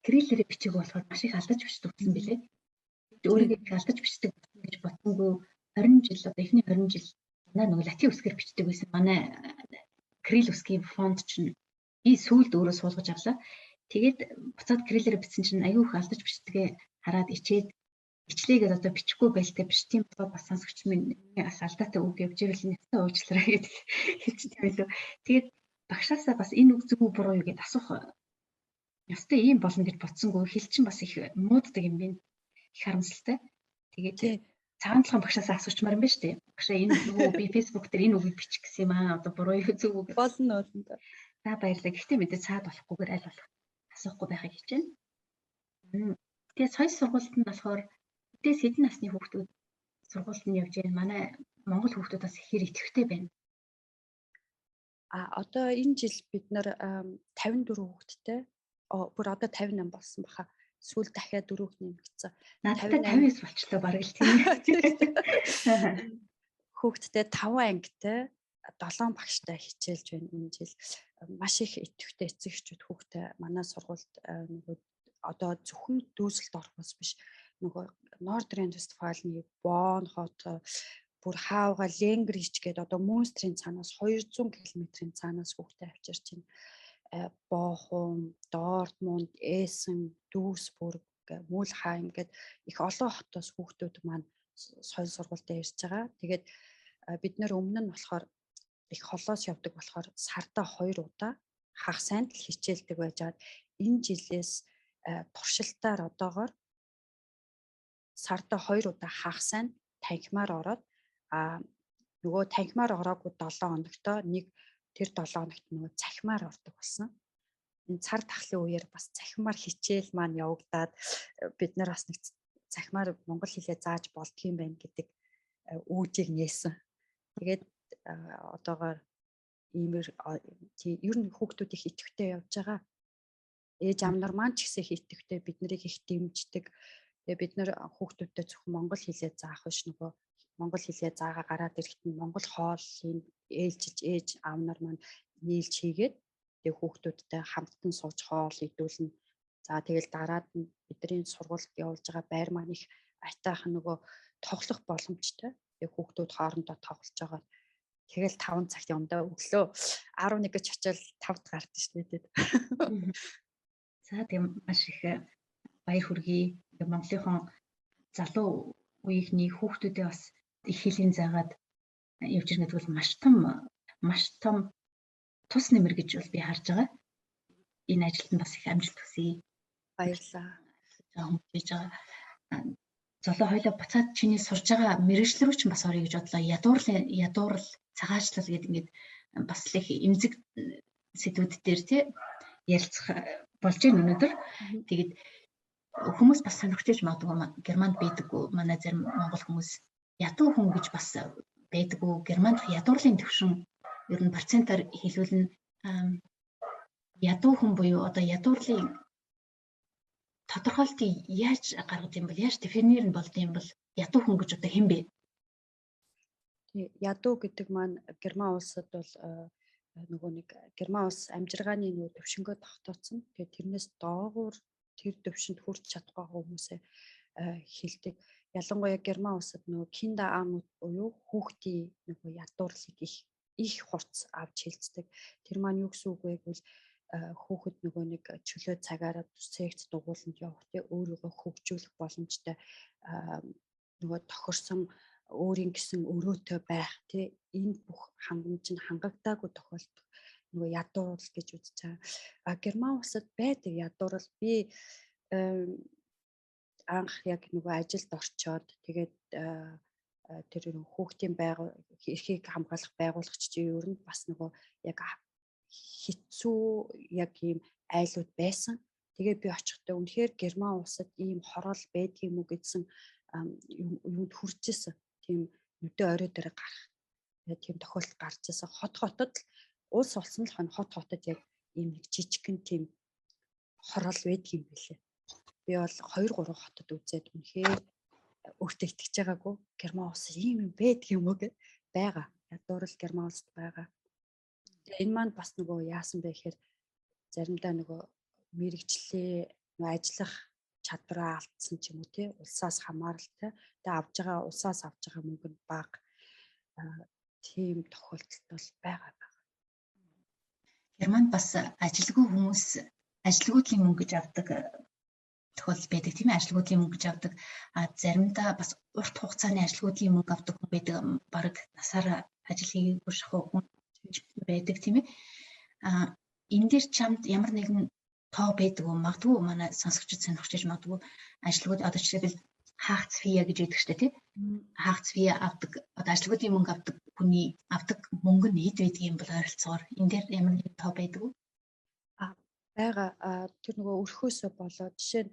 крилэрээ бичиг болохоор маш их алдаж бичдэг гэсэн билээ. Өөрийгөө их алдаж бичдэг гэж бодсонгүй 20 жил одоо эхний 20 жил манай нөгөө латин үсгээр бичдэг байсан. Манай крил үсгийн фонт чинь би сүүлд өөрөө суулгаж авлаа. Тэгээд буцаад крилэрээ бичсэн чинь аюу их алдаж бичдгээ хараад ичээд ичлээгээд одоо бичихгүй байлтай биш тийм болоод бас сонсогч минь бас алдаатай үг явж ирэл нэстэ уучлаарай гэдэг хэлчихсэн байлоо. Тэгээд багшаасаа бас энэ үг зөв үү буруу юу гэдээ асуух ёстой юм болно гэж бодсонгүй хэл чинь бас их мууддаг юм байна. Их харамсалтай. Тэгээд цагаан толгойн багшаасаа асуучмаар юм байна шүү дээ. Багшаа энэ нөгөө би фэйсбુક дээр энэ үгийг бичих гэсэн юм аа. Одоо буруу юу зөв үү болно. За баярлалаа. Гэхдээ мэдээ цаад болохгүйгээр аль болох асуухгүй байхыг хичээнэ. Тэгээд соёл сургуульд нь болохоор мэдээс хэдэн насны хүүхдүүд сургуульд нь явж байна. Манай Монгол хүүхдүүд бас ихээр идэвхтэй байна. Одоо энэ жил бид нар 54 хүүхэдтэй бүр одоо 58 болсон баха. Сүүл дахиад 4 нэмэгдсэн. Надтай 59 болчлоо бараг л тийм. Хүүхэдтэй 5 ангитай 7 багштай хичээлж байна энэ жил. Маш их идэвхтэй эцэг эхчүүд хүүхдээ манай сургуульд нөгөө одоо зөвхөн дүүсэлд орохоос биш нөгөө Northern Westphalen-ы Bonn хот бүр хаавга Ленгрич гэдэг одоо Мюнстрийн цаанаас 200 км-ийн цаанаас хүүхдээ авчирч байна. Bochum, Dortmund, Essen, Duisburg, Mülheim гэдэг их олон хотоос хүүхдүүд маань соёл сургуультай ирж байгаа. Тэгээд бид нэр өмнө нь болохоор их холоос явдаг болохоор сарда 2 удаа хагас сайнд л хичээлдэг байжгаад энэ жилээс туршилтаар одоогоор сарда 2 удаа хагас сайнд танхимаар ороод нөгөө танхимаар ороогүй 7 хоногтой нэг тэр 7 хоногт нөгөө цахимаар ордог болсон. Энэ цар тахлын үеэр бас цахимаар хичээл маань явагдаад бид нар бас нэг цахимаар монгол хэлээ зааж болдгийм байх гэдэг үүжийг нээсэн. Тэгээд одоогоор иймэр ер нь хүүхдүүд их идэвхтэй явж байгаа. Ээж амнаар маань ч гэсэн их идэвхтэй бид нарыг их дэмждэг. Тэгээд бид нар хүүхдүүдтэй зөвхөн монгол хэлээ заах биш нөгөө монгол хэлээ заагаа гараад ирэхэд нь монгол хоолыг ээлжиж ээж аавнаар маань нийлж хийгээд тэгээд хүүхдүүдтэй хамтдан сууж хоол идүүлнэ. За тэгэл дараад нь бидний сургуульд явуулж байгаа байр маань их айтайхан нөгөө тоглох боломжтой. Тэгээд хүүхдүүд хоорондоо тоглож байгаа. Тэгэл 5 цагт юмдаа өглөө 11 гэж очил 5-д гардаг шүү дээ. За тийм маш их баяр хүргэе. Монголынхон залуу үеийнхний хүүхдүүдээ бас их хэлийн заагаад явж ирнэ гэдэг бол маш том тус нэмэр гэж бол би харж байгаа. Энэ ажилд нь бас их амжилт хүсье. Баярлалаа. Хийж байгаа. Золоо хоёлоо буцаад чиний сурж байгаа мэргэжил рүү ч бас орё гэж бодлоо. Ядуурл, цагаачлал гэдэг ингээд бас л их эмзэг сэдвүүд дээр тий ярилцах болж байна өнөөдөр. Тэгээд хүмүүс бас сонирхож магадгүй Германд байдаггүй манай зарим монгол хүмүүс ядуу хүн гэж бас байдаггүй. Германд ядуурлын төвшин ер нь процентаар хэлбэл ядуу хүн буюу одоо ядуурлын тодорхойлтыг яаж гаргад юм бол яаж дефинер нь болд юм бол ядуу хүн гэж одоо хэн бэ? Тий, ядуу гэдэг маань Герман улсад бол нөгөө нэг Герман улс амжиргааны нөгөө төвшнгөө тогтооцсон. Тэгээд тэрнээс доогуур тэр төвшөнд хүрч чадахгүй хүмүүсээ хэлдэг. Ялангуяа Герман улсад нөгөө Kinderarmut буюу хүүхдийн нөгөө ядуурлыг их хурц авч хэлцдэг. Тэр маань юу гэсэн үг вэ гэвэл хүүхэд нөгөө нэг чөлөө цагаараа секц дугууланд явах тий өөрийгөө хөгжүүлэх боломжтой нөгөө тохирсон өөрийн гэсэн өрөөтэй байх тий энэ бүх хангамж нь хангагдаагүй тохиолдох нөгөө ядуурл гэж үзэж байгаа. Герман улсад байдаг ядуурл би анх яг нөгөө ажилд орчоод тэгээд тэр хүүхдийн эрхийг хамгаалах байгуулагч чинь ер нь бас нөгөө яг хэцүү яг ийм айлууд байсан. Тэгээд би очихдоо үнэхээр Герман улсад ийм хороол байдгийм үү гэдсэн юунд хүрч исэн. Тийм нүдэн орой дээр гарах тийм тохиолдол гарч исэн. Хотод л улс болсон л хотод яг ийм нэг жижигхэн тийм хорол байдаг юм билээ. Би бол 2-3 хотод үзээд үнэхээр өөртөө итгэж байгаагүй. Герман улс ийм юм байдаг юм уу гэж байгаа. Ядуурл Герман улсад байгаа. Тэгээ энэ маань бас нөгөө яасан бэ гэхээр заримдаа нөгөө мэрэгчлээ ажиллах чадвараа алдсан ч юм уу тий улсаас хамааралтай. Тэгээ улсаас авж байгаа мөнгө нь бага. Тийм тохиолдолд бол байгаа. Германд бас ажилгүйдлийн мөнгө гэж авдаг тохиолдол байдаг тийм ээ. Ажилгүйдлийн мөнгө гэж авдаг. Заримдаа бас урт хугацааны ажилгүйдлийн мөнгө авдаг хүн байдаг. Бараг насаараа ажил хийгээгүй шахуу хүн байдаг тийм ээ. Энэ дээр чамд ямар нэгэн тоо байдаг уу? Магадгүй манай сонсогчид сонирхож магадгүй ажилгүйд одоо жишээлбэл хаагц фиа гэж байдаг шүү дээ тий. Хаагц фиа авдаг одоо ажилгүйдийн мөнгө авдаг хүний авдаг мөнгө нь хэд байдаг юм бол ойролцоогоор энэ дээр ямар нэгэн тоо байдаг уу? Бага тэр нөгөө өрхөөсөө болоод жишээ нь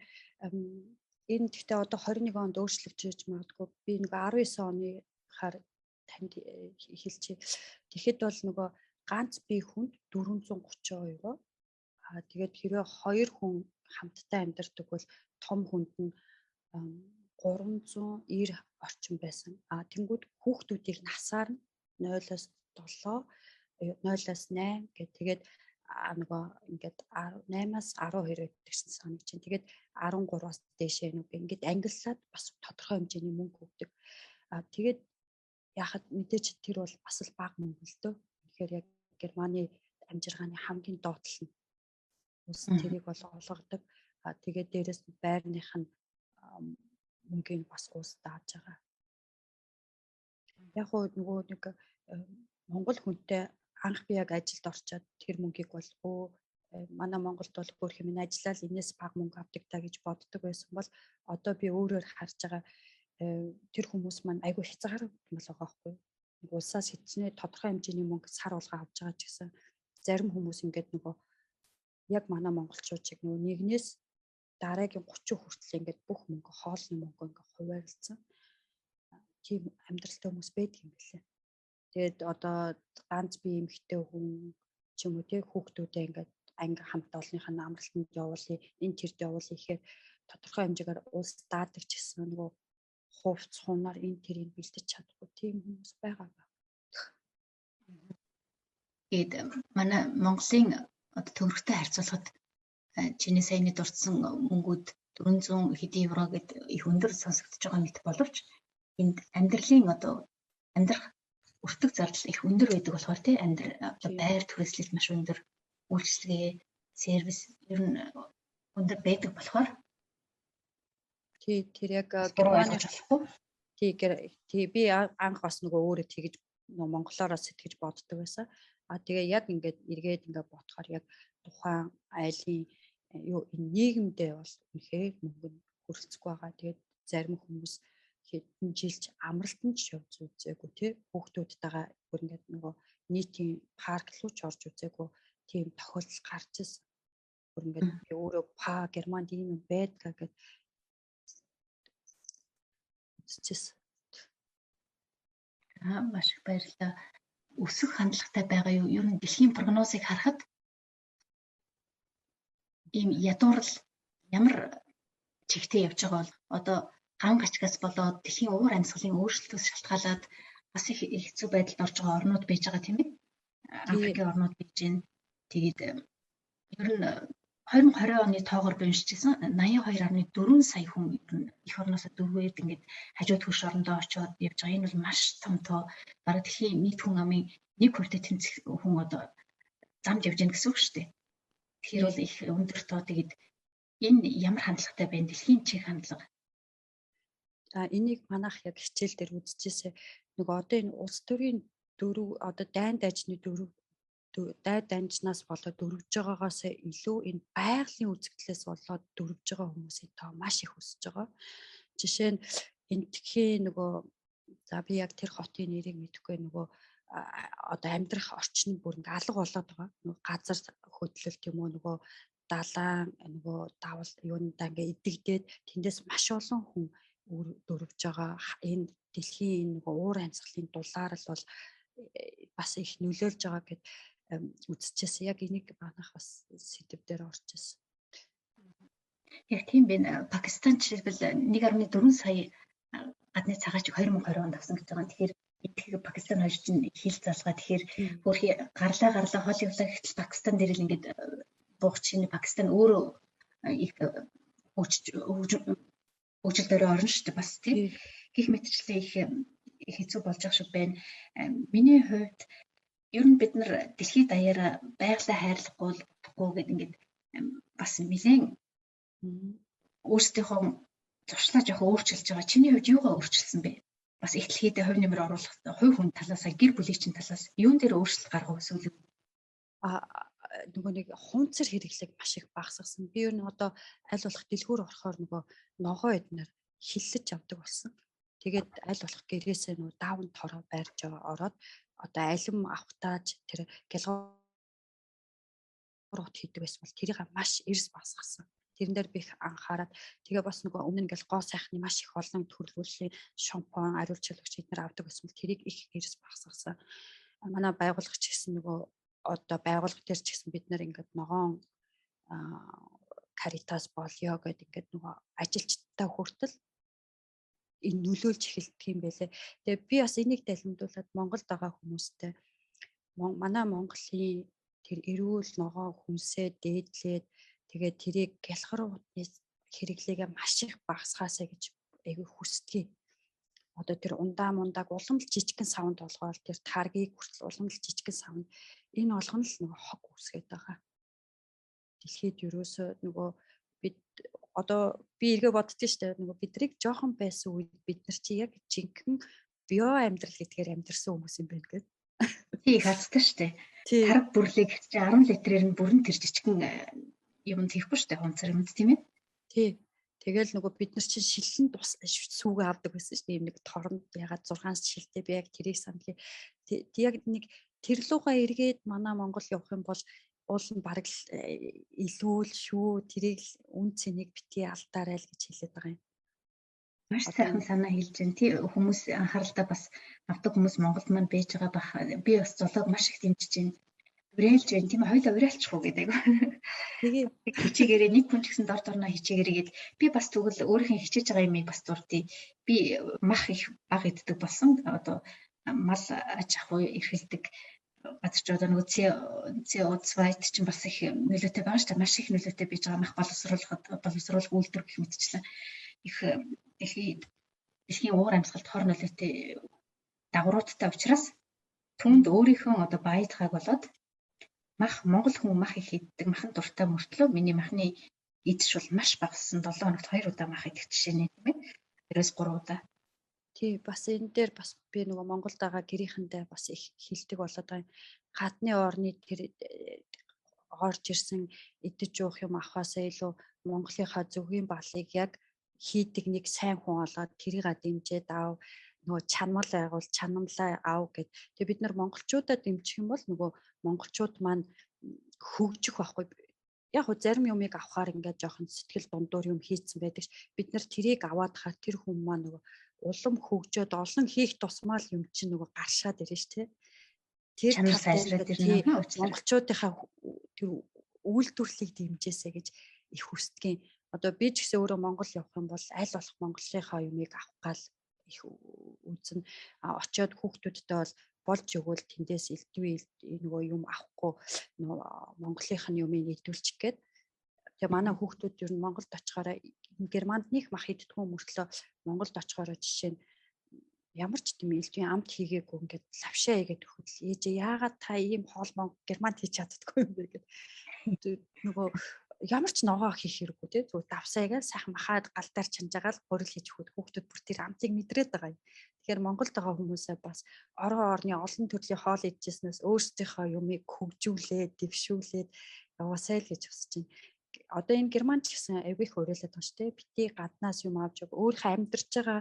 энэ гэхдээ одоо 21 онд өөрчлөгдөж магадгүй би нөгөө 19 оны хаар танд хэлчихье. Тэгэхэд бол нөгөө ганц бие хүнд 430 евро. Тэгээд хэрвээ 2 хүн хамтдаа амьдардаг бол том хүнд нь 390 орчим байсан. Тэнгүүд хүүхдүүдийг насаар нь 0-оос 7, 0-оос 8 гэх тэгээд нөгөө ингээд 8-аас 12 гэдгсэн санаж чинь. Тэгээд 13-аас дээшээ нөгөө ингээд ангиллаад бас тодорхой хэмжээний мөнгө өгдөг. Тэгээд яхад мэдээч тэр бол бас л бага мөнгө л дөө. Тэгэхээр яг Германы амжиргааны хамгийн доотлол нь ус тэрийг бол олгодог. Тэгээд дээрэс нь байрных нь мөнгөний бас ус дааж байгаа. Яг уу нөгөө нэг Монгол хүнтэй анх би яг ажилд орчоод тэр мөнгийг бол манай Монголд бол өөр хэм ажиллаад энэс бага мөнгө авдаг та гэж боддог байсан бол одоо би өөрөөр харж байгаа тэр хүмүүс маань айгүй хязгаар мал байгаа байхгүй. Нэг улсаас хичнээн тодорхой хэмжээний мөнгө сар болгоо авч байгаа ч гэсэн зарим хүмүүс ингээд нөгөө яг манай монголчуудыг нөгөө нэгнээс дараагийн 30 хүртэл ингээд бүх мөнгө хоолны мөнгө ингээд хуваарлцсан. Тийм амьдралтай хүмүүс байдаг юм билээ. Тэгээд одоо ганц бие эмэгтэй хүн ч юм уу тий хүүхдүүдээ ингээд анги хамт олонныхаа амралтанд явуулъя, энэ тэрд явуулъя гэхээр тодорхой хэмжээгээр улс даадаг ч гэсэн нөгөө хувьц хунаар энэ тэрийг бэлдэж чадахгүй тийм хүмүүс байгаа. Тэгээд манай Монголын одоо төгрөгтэй харьцуулахад чиний саяны дурдсан мөнгүүд 400 хэдэн евро гэдэг их өндөр сонсогдож байгаа мэт боловч энд амьдралын одоо амьдрах өртөг зардал их өндөр байдаг болохоор тий байр түрээслэлт маш өндөр, үйлчлэгээ, сервис ер нь өндөр байдаг болохоор тэр яг Германы тий би анх бас нөгөө өөрөө тэгж нөгөө монголоор сэтгэж боддог байсан. Тэгээ яг ингээд эргээд ингээд бодохоор яг тухайн айлын юу энэ нийгэмдээ бол үнэхээр мөнгө хөрөлцөхгүй байгаа. Тэгээд зарим хүмүүс хэдэн жилч амралтанд ч явж үзээгүй тий хүүхдүүдтэйгээ бүр ингээд нөгөө нийтийн парк руу ч орж үзээгүй тийм тохиолдол гарч ирсэн. Бүр ингээд би өөрөө Германд ийм юм байдгаа гэж үзчихсэн. Маш их баярлалаа. Өсөх хандлагатай байгаа юу? Ер нь дэлхийн прогнозыг харахад ийм ядуурл ямар чигтээ явж байгаа бол одоо ган гачгаас болоод дэлхийн уур амьсгалын өөрчлөлтөөс шалтгаалаад бас их хэцүү байдалд орж байгаа орнууд байж байгаа тийм ээ. Африкийн орнууд байж гэн. Тэгээд ер нь 2020 оны тоогоор би уншижсэн 82.4 сая хүн ер нь эх орноосоо дөрвөөд ингээд хажууд хөрш орондоо очиод явж байгаа. Энэ бол маш том тоо. Бараг дэлхийн нийт хүн амын 1% тэнцэх хүн одоо замд явж гэн гэсэн үг шүү дээ. Тэгэхээр бол их өндөр тоо. Тэгээд энэ ямар хандлагатай байна? Дэлхийн чиг хандлага. Энийг манайх яг хичээл дээр үзчихсэн. Нөгөө одоо энэ улс төрийн дөрөв одоо дайн дайчны дөрөв дайд данжнаас болоод дөрвж байгаагаас илүү энэ байгалийн үзэгдлээс болоод дөрвж байгаа хүмүүсийн тоо маш их өсөж байгаа. Жишээ нь энтхийн нөгөө за би яг тэр хотын нэрийг мэдэхгүй нөгөө одоо амьдрах орчин бүр ингээ алга болоод байгаа. Нөгөө газар хөдлөлт юм уу нөгөө далайн нөгөө давал юундаа ингээ идэгдээд тэндээс маш олон хүн дөрвж байгаа энэ дэлхийн нөгөө уур амьсгалын дулаар л бол бас их нөлөөлж байгаа гэд үзчихсэн. Яг энийг манайх бас сэдв дээр орж ирсэн. Яг тийм байна. Пакистан жишээлбэл 1.4 сая гадны цагаач 2020 онд авсан гэж байгаа. Тэгэхээр эдгээр Пакистан хоёр чинь хил залгаа. Тэгэхээр хөрхи гарлаа хоол явлаа гэтэл Пакистан дээр л ингээд буух чинь Пакистан өөрөө их хөгжил дөрөө орно шүү дээ бас тийм. Гэх мэтчлээ их хэцүү болж байгаа шиг байна. Миний хувьд ер нь бид нар дэлхийд даяараа байгалаа хайрлахгүй гэдэг ингээд бас нэлээд өөрсдийнхөө зуршлаа жоох өөрчилж байгаа. Чиний хувьд юугаа өөрчилсөн бэ? Бас их дэлхийдээ хувь нэмэр оруулах, хувь хүн талаас, гэр бүлийн чинь талаас юун дээр өөрчлөлт гаргав эсвэл нөгөө нэг хунцэр хэрэглэг маш их багасгасан. Би ер нь одоо аль болох дэлгүүр орохоор нөгөө ногоо эднэр хиллэж авдаг болсон. Тэгээд аль болох гэрээсээ нөгөө даавн тороо байрж ороод одоо алим авахтааж тэр гялгуурууд хийдэг байсан бол тэрийг маш эрс багасгасан. Тэрэн дээр би их анхаарад тэгээ бас нөгөө өмнө нь ингээл гоо сайхны маш их олон төрөлхөөслийн шампунь, ариул чөлөөгч эднэр авдаг байсан бол тэрийг их эрс багасгасан. Манай байгууллагч гэсэн нөгөө одоо байгууллага дээр ч гэсэн бид нэр ингээд ногоон Caritas болё гэдэг ингээд нөгөө ажилчдаа хүртэл энэ нөлөөлж эхэлдэг юм байлээ. Тэгээ би бас энийг далимдуулаад Монголд байгаа хүмүүстэй манай Монголын тэр эрүүл ногоо хүнсээ дээдлээд тэгээд тэрийг гялхаруудны хэрэглээгээ маш их багасгаасаа гэж айгүй хүсдэг. Одоо тэр ундааг улам л жижигхэн савнд болгоод тэр таргийг хүртэл улам л жижигхэн савнд энэ олгоно л нөгөө хог үсгээд байгаа. Дэлхийд ерөөсөө нөгөө бид одоо би эргээ боддгийн штэ нөгөө бидрийг жоохон байсан үед бид нар чи яг жинхэнэ био амьдрал гэдгээр амьдрсан хүмүүс юм байна гэдэг. Тий хацтай штэ. Тараг бүрлийг чи 10 литрээр нь бүрэн тэр жижигхэн юм тийхгүй штэ хунцар юмд тийм ээ. Тий. Тэгэл нөгөө бид нар чинь шилэн сүүгээ авдаг байсан шүү дээ. Ийм нэг торонд ягаад 6 шилтэй би яг тэрийг санал. Яг нэг тэр лугаа эргээд манай Монгол явах юм бол уул нь бараг илүү л шүү. Тэрийг үн цэнийг битгий алдаарай л гэж хэлээд байгаа юм. Маш сайхан санаа хэлж байна. Тий хүмүүс анхааралтай бас авдаг хүмүүс Монголд маань байж байгаа бах. Би бас зулаг маш их дэмжиж байна. Уриалж байна тийм хоёлаа уриалчих уу гэдэг. Тэгээ хичээгээрээ нэг хүн ч гэсэн дор дорноо хичээгээрээ би бас тэгвэл өөрийнхөө хичээж байгаа юмыг бас дурдъя. Би мах их бага иддэг болсон. Одоо мал аж ахуй эрхэлдэг газарч одоо нөгөө CO2 чинь бас их нөлөөтэй байгаа шүү дээ. Маш их нөлөөтэй бийж байгаа мах боловсруулах үйлдвэр гэх мэтчлэн их дэлхийн уур амьсгалд хор нөлөөтэй дагавруудтай учраас түнд өөрийнхөө одоо баядхаг болоод Монгол хүн мах их иддэг, махан дуртай мөртлөө миний махны идэж бол маш багассан. 7 хоногт 2 удаа мах идэх жишээ нэ тийм ээ. 2-3 удаа. Тий, бас энэ дээр бас би нөгөө Монголд байгаа гэрийнхэндээ бас их хилдэг болоод байгаа. Гадны орны тэр орж ирсэн идэж уух юм авахаасаа илүү Монголынхаа зөвгийн балыг яг хийдэг нэг сайн хүн олоод тэрийг дэмжээд аав нөгөө чанамал байгуул чанамлаа аав гэд. Тэгээ бид нар монголчуудаа дэмжих юм бол нөгөө монголчууд маань хөгжих байхгүй. Яг хөө зарим юмыг авахаар ингээд жоохон сэтгэл дундуур юм хийцэн байдаг. Бид нар тэрийг аваад хаа тэр хүн маань нөгөө улам хөгжөөд олон хийх тусмаа л юм чинь нөгөө гаршаад ирэн ш тэ. Тэр монголчуудынхаа тэр үйлдвэрлэлийг дэмжээсэ гэж их хүсдэг. Одоо би ч гэсэн өөрөө Монгол явах юм бол аль болох Монголынхаа юмыг авах гал их үзэн очиод хүүхдүүдтэй бол болж өгвөл тэндээс элдвээ нөгөө юм авахгүй нөгөө Монголынх нь юмыг нэдүүлчих гээд тэгээ манай хүүхдүүд ер нь Монголд очихаараа Германд нэг мах иддэг мөртлөө Монголд очихаараа жишээ нь ямар ч тийм элдвээ амт хийгээгүй ингээд лавшаа хийгээд өгөхөд ээжээ яагаад та ийм хоол Германд хийж чаддаггүй юм бэ гэдэг нөгөө ямар ч ногоо хийх хэрэггүй тий зүгээр давсаагаа сайхан махаад гал дээр чанжаагаал гурил хийж өгөхөд хүүхдүүд бүр тэр амтыг мэдрээд байгаа юм. Тэгэхээр Монголд байгаа хүмүүсээ бас орны олон төрлийн хоол идчихснээс өөрсдийнхөө юмыг хөгжүүлээд, дэвшүүлээд яваасай л гэж хүсэж байна. Одоо энэ Германд ч гэсэн айгүй их уриалаад байгаа шүү дээ. Бити гаднаас юм авч өөрийнхөө амьдарч байгаа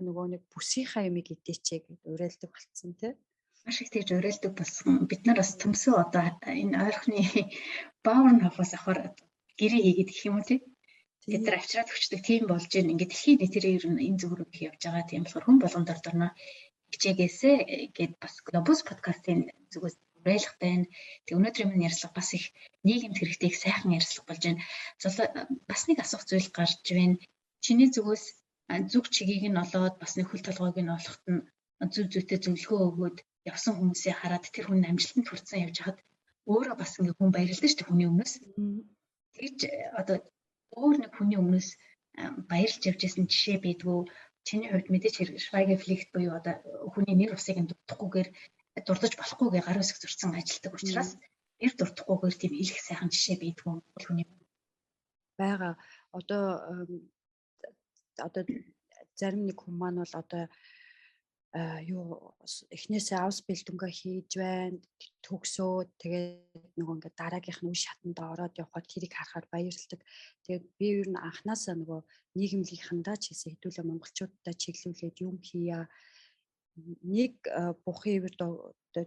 нөгөө нэг бүсийнхаа юмыг идээчээ гэж уриалдаг болцсон тий. Маш их тэгж уриалдаг болсон. Бид нар бас төмсөө одоо энэ ойрхны Баурн хофоос авахар гэрээ хийгээд гэх юм уу тий. Бид нар авчраад өчтөг тийм болж байна. Ингээд дэлхийн нийтээр ер нь энэ зүг рүү явж байгаа. Тийм болохоор хүн болгонд орно. Хичээгээсээ гээд бас Globus подкастын зүгээс уриалгах байна. Тэг өнөөдрийн минь ярилцлага бас их нийгэмд хэрэгтэйг сайхан ярилцлага болж байна. Бас нэг асуух зүйл гарч байна. Чиний зүгээс зүг чигийг нь олоод бас нэг хөл толгойг нь олоход нь зүв зүйтэй зөвлөгөө өгөөд явсан хүмүүсээ хараад тэр хүн амжилтанд хүрсэн явж хаад өөрөө бас ингээ хүн баярлдаг шүү дээ хүний өмнөөс. Тэгж одоо өөр нэг хүний өмнөөс баярлж явж исэн жишээ байдгүй. Чиний хувьд мэдээж хэрэг Schweigepflicht буюу одоо хүний нэр усыг дурдахгүйгээр дурдаж болохгүйгээр гар үсэг зурсан ажилтдаг учраас нэр дурдахгүйгээр тийм илэх сайхан жишээ байдгүй хүний байгаа. Одоо зарим нэг хүмүүс маань бол одоо эхнээсээ авс бэлдэнгээ хийж байна, төгсөөд тэгээд нөгөө ингээд дараагийнх нь үе шатанд ороод явхад тэрийг харахаар баярлдаг. Тэгээд би ер нь анханасаа нөгөө нийгэмлэгийнхэндаа ч гэсэн хэдүүлээ монголчуудаа чиглүүлээд юм хийя. Нэг бухын ивэр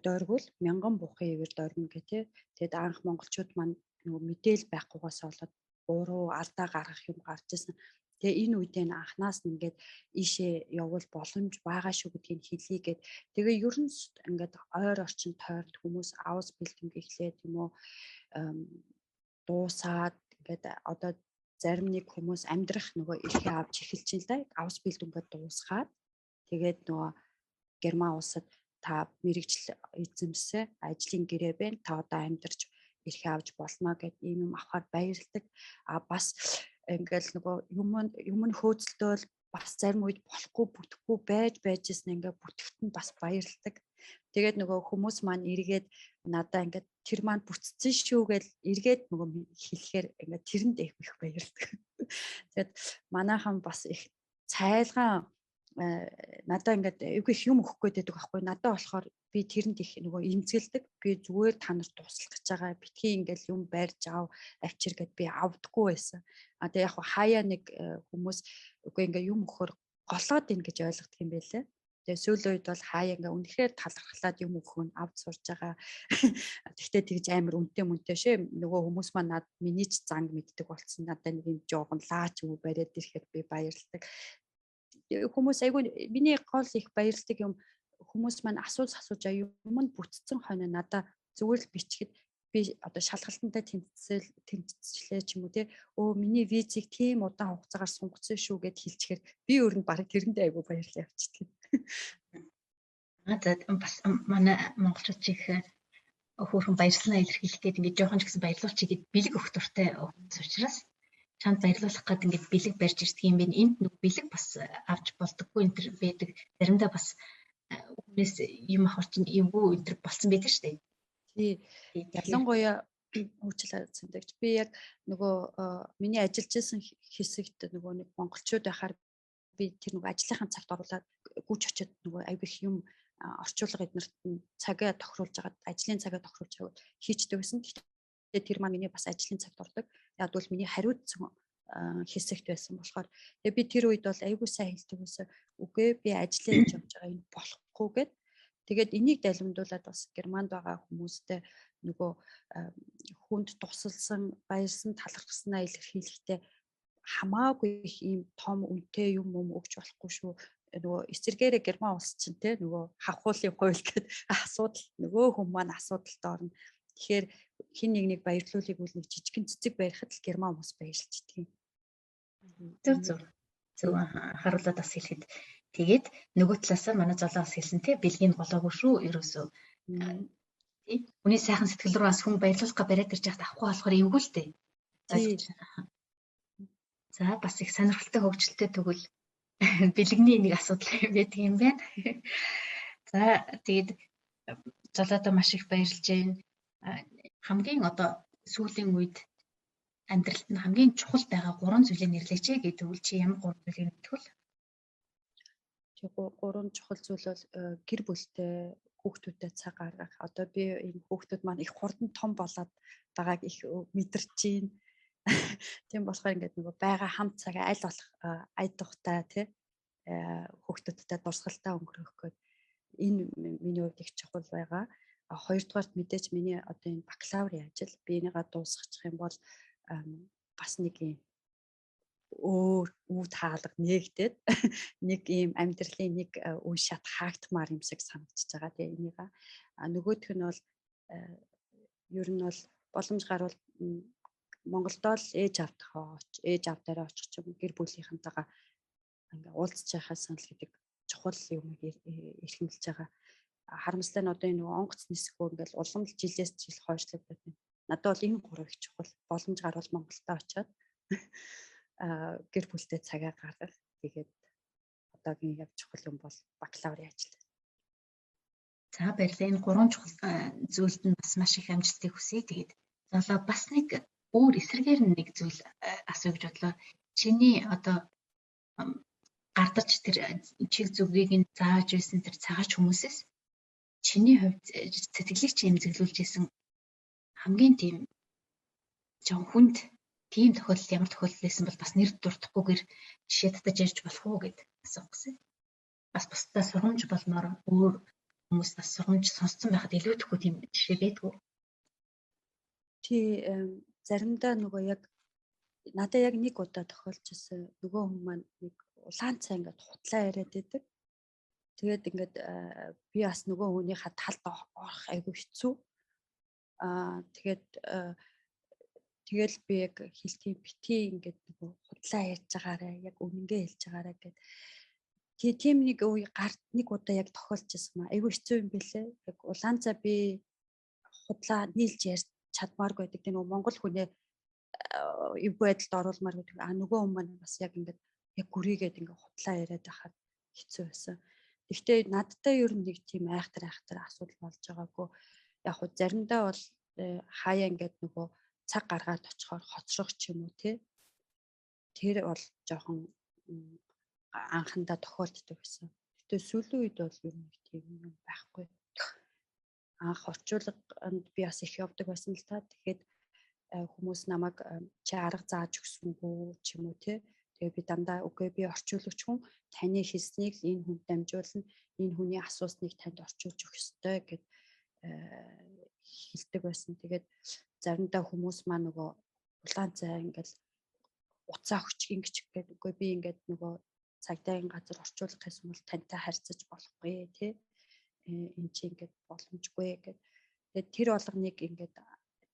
дойргол 1000 бухын ивэр дойрно гэх тэгээд анх монголчууд маань нөгөө мэдээл байхгүйгээс болоод буруу алдаа гаргах юм гарч ирсэн. Тэгээ энэ үедээ анханаас нь ингээд ийшээ явуул боломж байгаа шүү гэдгийг хэлье гээд тэгээ ер нь ингээд ойр орчин тойрд хүмүүс авс бэлтэнг эхлээд юм уу дуусаад ингээд одоо зарим нэг хүмүүс амьдрах нөгөө эрхээ авч эхэлж байна л да авс бэлтэнгээ дуусгаад тэгээд нөгөө Герман улсад та мэрэгжил эзэмсээ ажлын гэрээ байна та одоо амьдарч эрхээ авч болно гэд ийм юм авахаар баярлдаг. Бас ингээл нөгөө юм нь хөөцөлтөөл бас зарим үед болохгүй бүтэхгүй байж ирсэн ингээ бүтгэвт нь бас баярлдаг. Тэгээд нөгөө хүмүүс маань эргээд надаа ингээд тэр маань бүтцсэн шүү гэл эргээд нөгөө хэлэхээр ингээ тэрэнд их баярлдаг. Тэгээд манайхан бас их цайлгаан надаа ингээд эвгүй их юм өгөх гээд байдаг байхгүй. Надаа болохоор би тэрэнд их нөгөө имзгэлдэг. Би зүгээр та нарт туслах гэж байгаа. Битгий ингээл юм барьж ав авчир гэд би авдаггүй байсан. Тэгээ яг хаяа нэг хүмүүс үгүй ингээ юм өгөхөр голоод ийн гэж ойлгодог юм байлээ. Тэгээ сүүлийн үед бол хаяа ингээ үнэхээр талархлаад юм өгөх нь авд сурж байгаа. Тэгтээ тэгж амар үнэтэй мөнтэй шээ. Нөгөө хүмүүс маань миний ч занг мэддэг болсон. Надаа нэг юм жоохон лаач юу бариад ирэхэд би баярлдаг. Хүмүүс айгүй миний гол их баярлдаг юм хүмүүс маань асууж юм нь бүтцэн хойно надаа зүгээр л бичгэд би одоо шалгалтантай тэмцэлээ ч юм уу те миний визийг тийм удаан хугацаагаар сунгацсан шүү гэд хэлчихээр би өөр нь бараг тэрэндээ айгүй баярлал явчихдаг. Бас манай монголчууд чих хөөрхөн баярлалаа илэрхийлэх гээд ингээд жоохон ч гэсэн баярлуулчих гээд бэлэг өгөх дуртай хүмүүс учраас чанд баярлуулах гээд ингээд бэлэг барьж ирдэг юм байна. Энд нэг бэлэг бас авч болдоггүй энэ төр байдаг. Заримдаа бас хүнээс юм авах чинь эвгүй энэ төр болцсон байдаг шүү дээ. Тий. Ялангуяа уучлаарай цэндэгч. Би яг нөгөө миний ажиллаж исэн хэсэгт нөгөө нэг монголчууд байхаар би тэр нөгөө ажлынхаа цагт оруулаад гүйч очиод нөгөө айгүй их юм орчуулга эднэрт цагаа тохируулж агаад ажлын цагаа тохируулж агаад хийчдэг гэсэн. Тэгээд тэр маань миний бас ажлын цагт ордог. Яг бол миний хариуцсан хэсэгт байсан болохоор тэгээд би тэр үед бол айгүй сайн хэлдэг байсан. Үгүй би ажиллаж явж байгаа энэ болохгүй гэд. Тэгээд энийг далимдуулаад бас Германд байгаа хүмүүстэй нөгөө хүнд тусалсан, баярсан, талархснаа илэрхийлэхдээ хамаагүй их ийм том үнэтэй юм өгч болохгүй шүү. Нөгөө эцэргээрээ Герман улс чинь те нөгөө хавхуулын хууль гэдэг асуудал нөгөө хүмүүс маань асуудалд орно. Тэгэхээр хин нэг баярлуулыг үл нэг жижигэн цэцэг барихад л Герман улс баярлж идэх юм. Зөв харуулаад бас хэлэхэд тэгээд нөгөө талаасаа манай золоос хэлсэн те бэлгийн голоогүй шүү ерөөсөө. Хүний сайхан сэтгэл рүү бас хүн баярлуулах бариад ирж байхад авахгүй болохоор эвгүй л дээ. За бас их сонирхолтой хөгжилтэй тэгвэл бэлгэний нэг асуудал байдаг юм байна. За тэгээд золоодоо маш их баярлж байна. Хамгийн одоо сүүлийн үед амьдралд нь хамгийн чухал байгаа 3 зүйлийг нэрлэжээ гэдэг үл чи ямар 3 зүйлийг мэдэх вэ? Тэгээ 3 чухал зүйл бол гэр бүлтэй хүүхдүүдэд цаг гаргах. Одоо би энэ хүүхдүүд маань их хурдан том болоод байгааг их мэдэрч байна. Тийм болохоор ингээд нөгөө байгаа хамт цагаа аль болох айдахтай тий хүүхдүүдтэй дурсгалтай өнгөрөх гээд энэ миний хувьд их чухал байгаа. Хоёрдугаарт мэдээж миний одоо энэ бакалаврын ажил би энийгээ дуусгачих юм бол бас нэг юм өөр үе хаалга нэгдээд нэг ийм амьдралын нэг үе шат хаагдмаар юм шиг санагдчихж байгаа тийм энийг. Нөгөөх нь бол ер нь бол боломж гарвал Монголдоо л ээж авдаараа очих ч юм гэр бүлийнхэнтэйгээ ингээ уулзж байхаас санал гэдэг чухал юмыг эрхэмлэж байгаа. Харамсалтай нь одоо энэ онгоц нисэхгүй ингээл улам л жилээс жил хойшлогдоод байна. Надад бол энэ гурав их чухал. Боломж гарвал Монголдоо очиод гэр бүлтэй цагаа гаргах. Тэгээд одоогийн яг чухал юм бол бакалаврын ажил. За баярлалаа. Энэ гурван чухал зүйлд нь бас маш их амжилтыг хүсье. Тэгээд золоо бас нэг өөр эсрэгээр нэг зүйл асуу гэж бодлоо. Чиний одоо гардарч тэр чиг зүгийг нь зааж байсан тэр цагаач хүмүүсээс чиний хувьд сэтгэлийг чи эмзэглүүлж исэн хамгийн тийм жон хүнд тийм тохиолдол ямар тохиолдол байсан бол бас нэр дуртахгүйгээр жишээ татаж ярьж болох уу гэд асуух гэсэн. Бас бусдаа сургамж болмоор өөр хүмүүс бас сургамж сонсцсон байхад илүүдэхгүй тийм жишээ байдгүй. Заримдаа нөгөө яг надад яг нэг удаа тохиолж ирсэн. Нөгөө хүн маань нэг улаан цай ингээд хутлаа яриад байдаг. Тэгээд ингээд би бас нөгөө хүнийхээ талд орох айгүй хэцүү. Тэгэл би яг хэлтий битгий ингээд нөгөө хутлаа ярьж байгаарэ яг үнэнгээ хэлж байгаарэ гэд. Тийм нэг үе гарт нэг удаа яг тохиолж ирсэн маа. Айгүй хэцүү юм бэлээ. Яг улаан цай би хутлаа нийлж ярьж чадмааргүй байдаг. Тэгээ нөгөө монгол хүнээ эвгүй байдалд оруулмаар гэдэг. Нөгөө хүн маань бас яг ингээд яг гүрийгээд ингээд хутлаа яриад байхад хэцүү байсан. Гэхдээ надтай ер нь нэг тийм айхтар асуудал болж байгаагүй. Яг хөө заримдаа бол хаяа ингээд нөгөө цаг гаргаад очихоор хоцрох ч юм уу тий. Тэр бол жоохон анхандаа тохиолддог байсан. Гэтэ сүүлийн үед бол ер нь тийм юм байхгүй. Анх орчуулаганд би бас их явдаг байсан л та. Тэгэхэд хүмүүс намайг чи арга зааж өгсөнгүү ч юм уу тий. Тэгээ би дандаа үгүй би орчуулагч хүн таны хэлснийг энэ хүнд дамжуулна. Энэ хүний асуусныг танд орчуулж өгөх ёстой гэд хэлдэг байсан. Тэгээд заримдаа хүмүүс маа нөгөө улаан цай ингээл уцаа өгч ингэж гэдэг үгүй би ингээд нөгөө цагдаагийн газар орчуулах гэсэн бол тантай харьцаж болохгүй тий. Энэ чи ингээд боломжгүй гэд. Тэгээд тэр болгоныг ингээд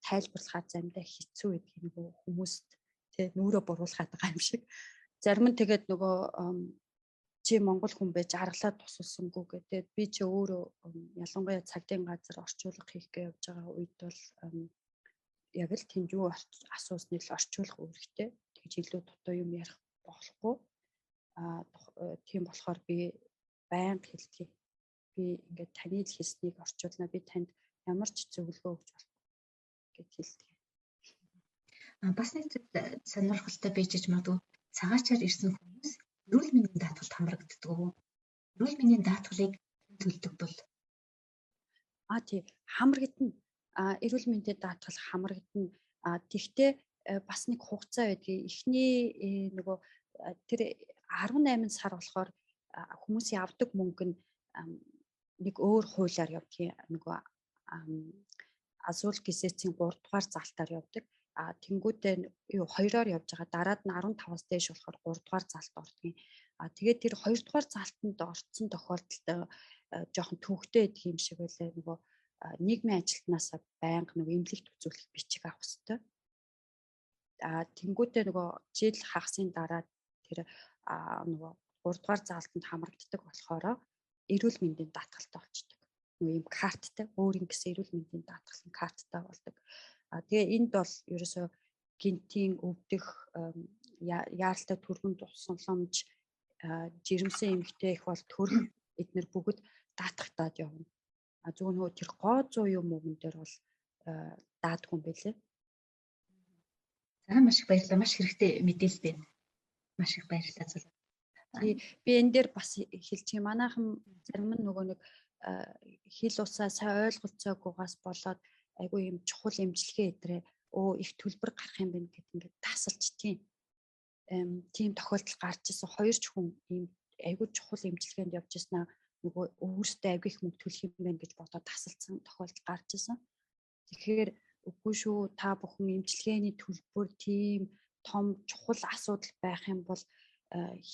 тайлбарлахаар заримдаа хэцүү байдаг нөгөө хүмүүст тий нүрээ буруулахад байгаа юм шиг. Зарим нь тэгээд нөгөө чи монгол хүн байж аргалаад тусалсангүй гэдэг. Би чи өөрөө ялангуяа цагдаагийн газар орчуулга хийх гэж явж байгаа үед бол яг л тэнд юу асуусныг л орчуулах үүрэгтэй. Тэгж илүү дутуу юм ярих болохгүй. Тийм болохоор би байнга хэлдэг. Би ингээд таны л хэлснийг орчуулна. Би танд ямар ч зөвлөгөө өгч болох гэж хэлдэг. Бас нэг сонирхолтой байж магадгүй цагаачаар ирсэн хүмүүс эрүүл мэндийн даатгалд хамрагддаг. Эрүүл мэндийн даатгалыг төлдөг бол тий хамрагдана. Эрүүл мэндийн даатгал хамрагдана. Тэгтээ бас нэг хугацаа байдгийг эхний нөгөө тэр 18 сар болохоор хүмүүсийн авдаг мөнгө нь нэг өөр хуулиар явдаг. Нөгөө азуул гисэцийн 3 дугаар залтаар явдаг. Тэнгүүдээ 2-оор явж байгаа. Дараад нь 15-аас дээш болохоор 3 дугаар залт ордог. Тэгээд тэр 2 дугаар залтанд орцсон тохиолдолд жоохон төвөгтэй байдаг юм шиг байлаа. Нөгөө нийгмийн ажилтнаасаа байнга нөгөө эмнэлэгт үзүүлэх бичиг авах хэрэгтэй. Тэнгүүдээ нөгөө жил хагасын дараа тэр нөгөө 3 дугаар залтанд хамрагддаг болохоор эрүүл мэндийн даатгалтай болчдөг. Нөгөө юм карттай, өөр ингэсэн эрүүл мэндийн даатгалын карттай болдог. Тэгээ энд бол ерөөсөө гинтийн өвдөх, яаралтай түргэн тусламж, жирэмсэн эмэгтэй их бол төрөх эднэр бүгд даатгатаад явна. Зөвхөн нөгөө тэр гоо 100 юм мөнгөн дээр бол даадгүй юм байлээ. За маш их баярлалаа. Маш хэрэгтэй мэдээлэл байна. Маш их баярлалаа зөв. Би энэ дээр бас хэлчих юм. Манайхан зарим нь нөгөө нэг хил усаа сайн ойлголцоогүйгаас болоод айгүй юм чухал эмчилгээ идрээ их төлбөр гарах юм байна гэд ингээд тасалж тийм тохиолдол гарч ирсэн. Хоёр ч хүн ийм айгүй чухал эмчилгээнд явж ирсэн нөгөө өөртөө айгүй их мөнгө төлөх юм байна гэж бодоод тасалсан тохиолдол гарч ирсэн. Тэгэхээр үгүй шүү та бүхэн эмчилгээний төлбөр тийм том чухал асуудал байх юм бол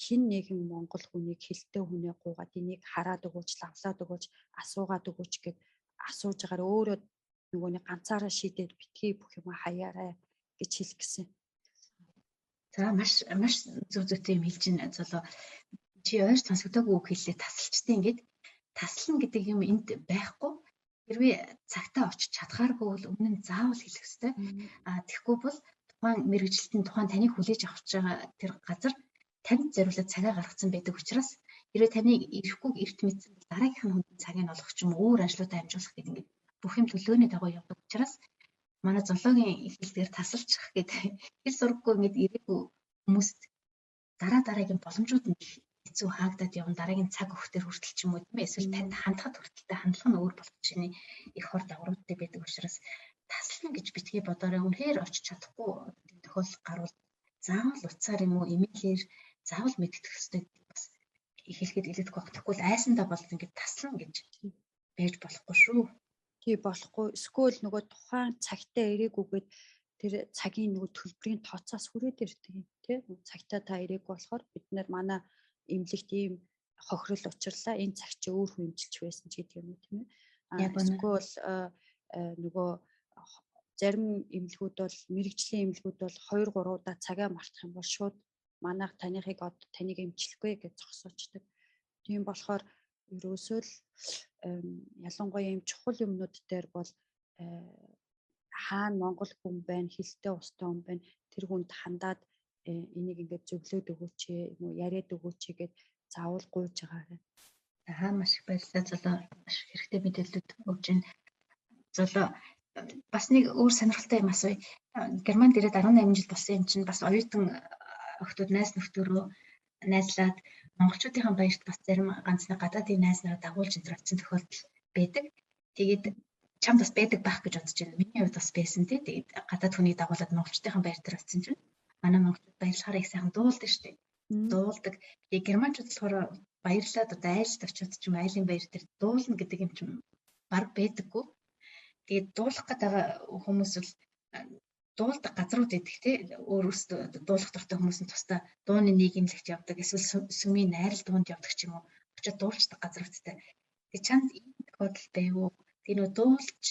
хин нэгэн монгол хүнийг хэлтэй хүнээ гуугаад энийг хараад өгөөч, лавлаад өгөөч, асуугаад өгөөч гэд асууж агаар өөрөө нөгөөний ганцаараа шийдээд битгий бүх юм хаяарай гэж хэлэх гэсэн. За маш зөв зүйтэй юм хэлж байна золоо. Чи ойр сонсогдоогүй үг хэллээ тасалчтай ингээд таслан гэдэг юм энд байхгүй. Хэрвээ цагтаа очиж чадхааргүй бол өмнө нь заавал хэлэх ёстой. Тэгэхгүй бол тухайн мэрэгжилтийн тухайн таныг хүлээж авах гэж байгаа тэр газар танд зориулаад цагаа гаргацсан байдаг учраас хэрвээ таныг ирэхгүй эрт мэдсэн бол дараагийнх нь хүнд цагийг олгох ч юм уу өөр ажлуудаа амжуулах гэдэг ингээд бүх юм төлөөний дагуу явдаг учраас манай зоологийн хэлээр тасалчих гэдэг хэл сургаггүй ингээд ирээгүй хүмүүст дараагийн боломжууд нь хэцүү хаагдаад явна дараагийн цаг өгөхтөр хүртэл ч юм уу тийм эсвэл танд хандхад хүртэлтэй хандлага нь өөр болох чинь их хор давруудтай байдаг учраас таслана гэж битгий бодоорой үнэхээр очиж чадахгүй тохиолдол гарвал заавал утсаар юм уу имэйлээр заавал мэддэх хэрэгтэй бас хэлэхэд илэрдэг баг. Тэгвэл айсандаа бол ингээд таслана гэж байж болохгүй шүү. Тий болохгүй. Эсвэл нөгөө тухайн цагтаа ирээгүйгээд тэр цагийн нөгөө төлбөрийн тооцоос хүрээд ирдэг юм тий. Цагтаа та ирээгүй болохоор бид нар манай эмнэлэгт ийм хохирол учрлаа. Энэ цаг чи өөр хүн эмчилж байсан ч гэдэг юм уу тийм ээ. Эсвэл нөгөө зарим эмнэлгүүд бол мэрэгжлийн эмнэлгүүд бол 2-3 удаа цагаа мартах юм бол шууд манайх танихыг таныг эмчлэхгүй гэж зогсоочдөг. Тийм болохоор ерөөсөө л ялангуяа юм чухал юмнууд дээр бол хаана монгол хүн байна, хэлтэй устай хүн байна. Тэр хүнд хандаад энийг ингээд зөвлөд өгөөч юм уу, яриад өгөөч гэд заавал гуйж байгаарай. Маш их баярлалаа золоо. Маш хэрэгтэй мэдээлэлүүд өгч байна. Золоо бас нэг өөр сонирхолтой юм асууя. Германд ирээд 18 жил болсон юм чинь бас оюутан охтууд найз нөхдөөрөө найзлаад монголчуудын баярт бас зарим ганцны гадаадын найз нараа дагуулж энэ очсон тохиолдол байдаг. Тэгээд чамд бас байдаг байх гэж бодож байна. Миний хувьд бас байсан тий. Тэгээд гадаад хүний дагуулад монголчуудын баяр дээр очсон чинь манай монголчууд баярлахаар их сайхан дуулдаг шүү дээ. Дуулдаг. Тэгээд германчууд болохоор баярлаад одоо айлд очиод ч юм айлын баяр дээр дуулна гэдэг юм чинь баг байдаггүй. Тэгээд дуулах гэдэг хүмүүс бол дуулдаг газрууд идэх тий өөрөөсөө дуулах дуртай хүмүүс нь тусдаа дууны нийгэмлэгт явдаг эсвэл сүмийн найрал дуунд явдаг ч юм уу очиод дуулцдаг газруудтай. Тэгээд чанд ийм тохиолдол байв уу? Тэгээд нөө дуулж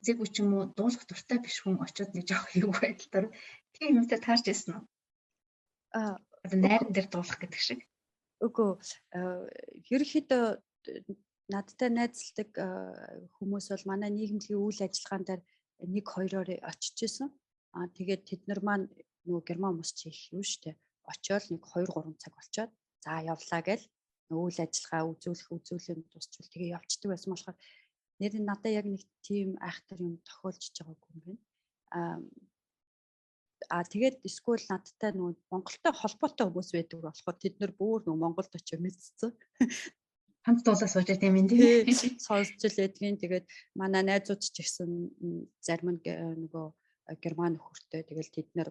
үзээгүй ч юм уу дуулах дуртай биш хүн очиод нэг жоох юу байдлаар тийм юмтай таарч ирсэн үү? Найран дээр дуулах гэдэг шиг. Үгүй ерөнхийдөө надтай найзалдаг хүмүүс бол манай нийгэмлэгийн үйл ажиллагаан дээр 1-2-оор очиж исэн. Тэгээд тэд нар маань нөгөө герман хүмүүс чи их юу штэ. Очиод 1-2-3 цаг болчоод за явлаа гэл үйл ажиллагаа үзүүлэм дуусчвал тэгээ явцдаг байсан болохоор нэр нь надад яг нэг тийм айхтар юм тохиолдож байгаагүй юм байна. Тэгээд эсвэл надтай нөгөө Монголтой холбоотой хүмүүс байдаг болохоор тэд нар бүр нөгөө Монголд очиж мэдсэн. Хамт дуулаа сууж байгаа юм тий. Сонсч л байдгийн. Тэгээд манай найзууд ч гэсэн зарим нь нөгөө герман нөхөртэй тэгэл тэд нар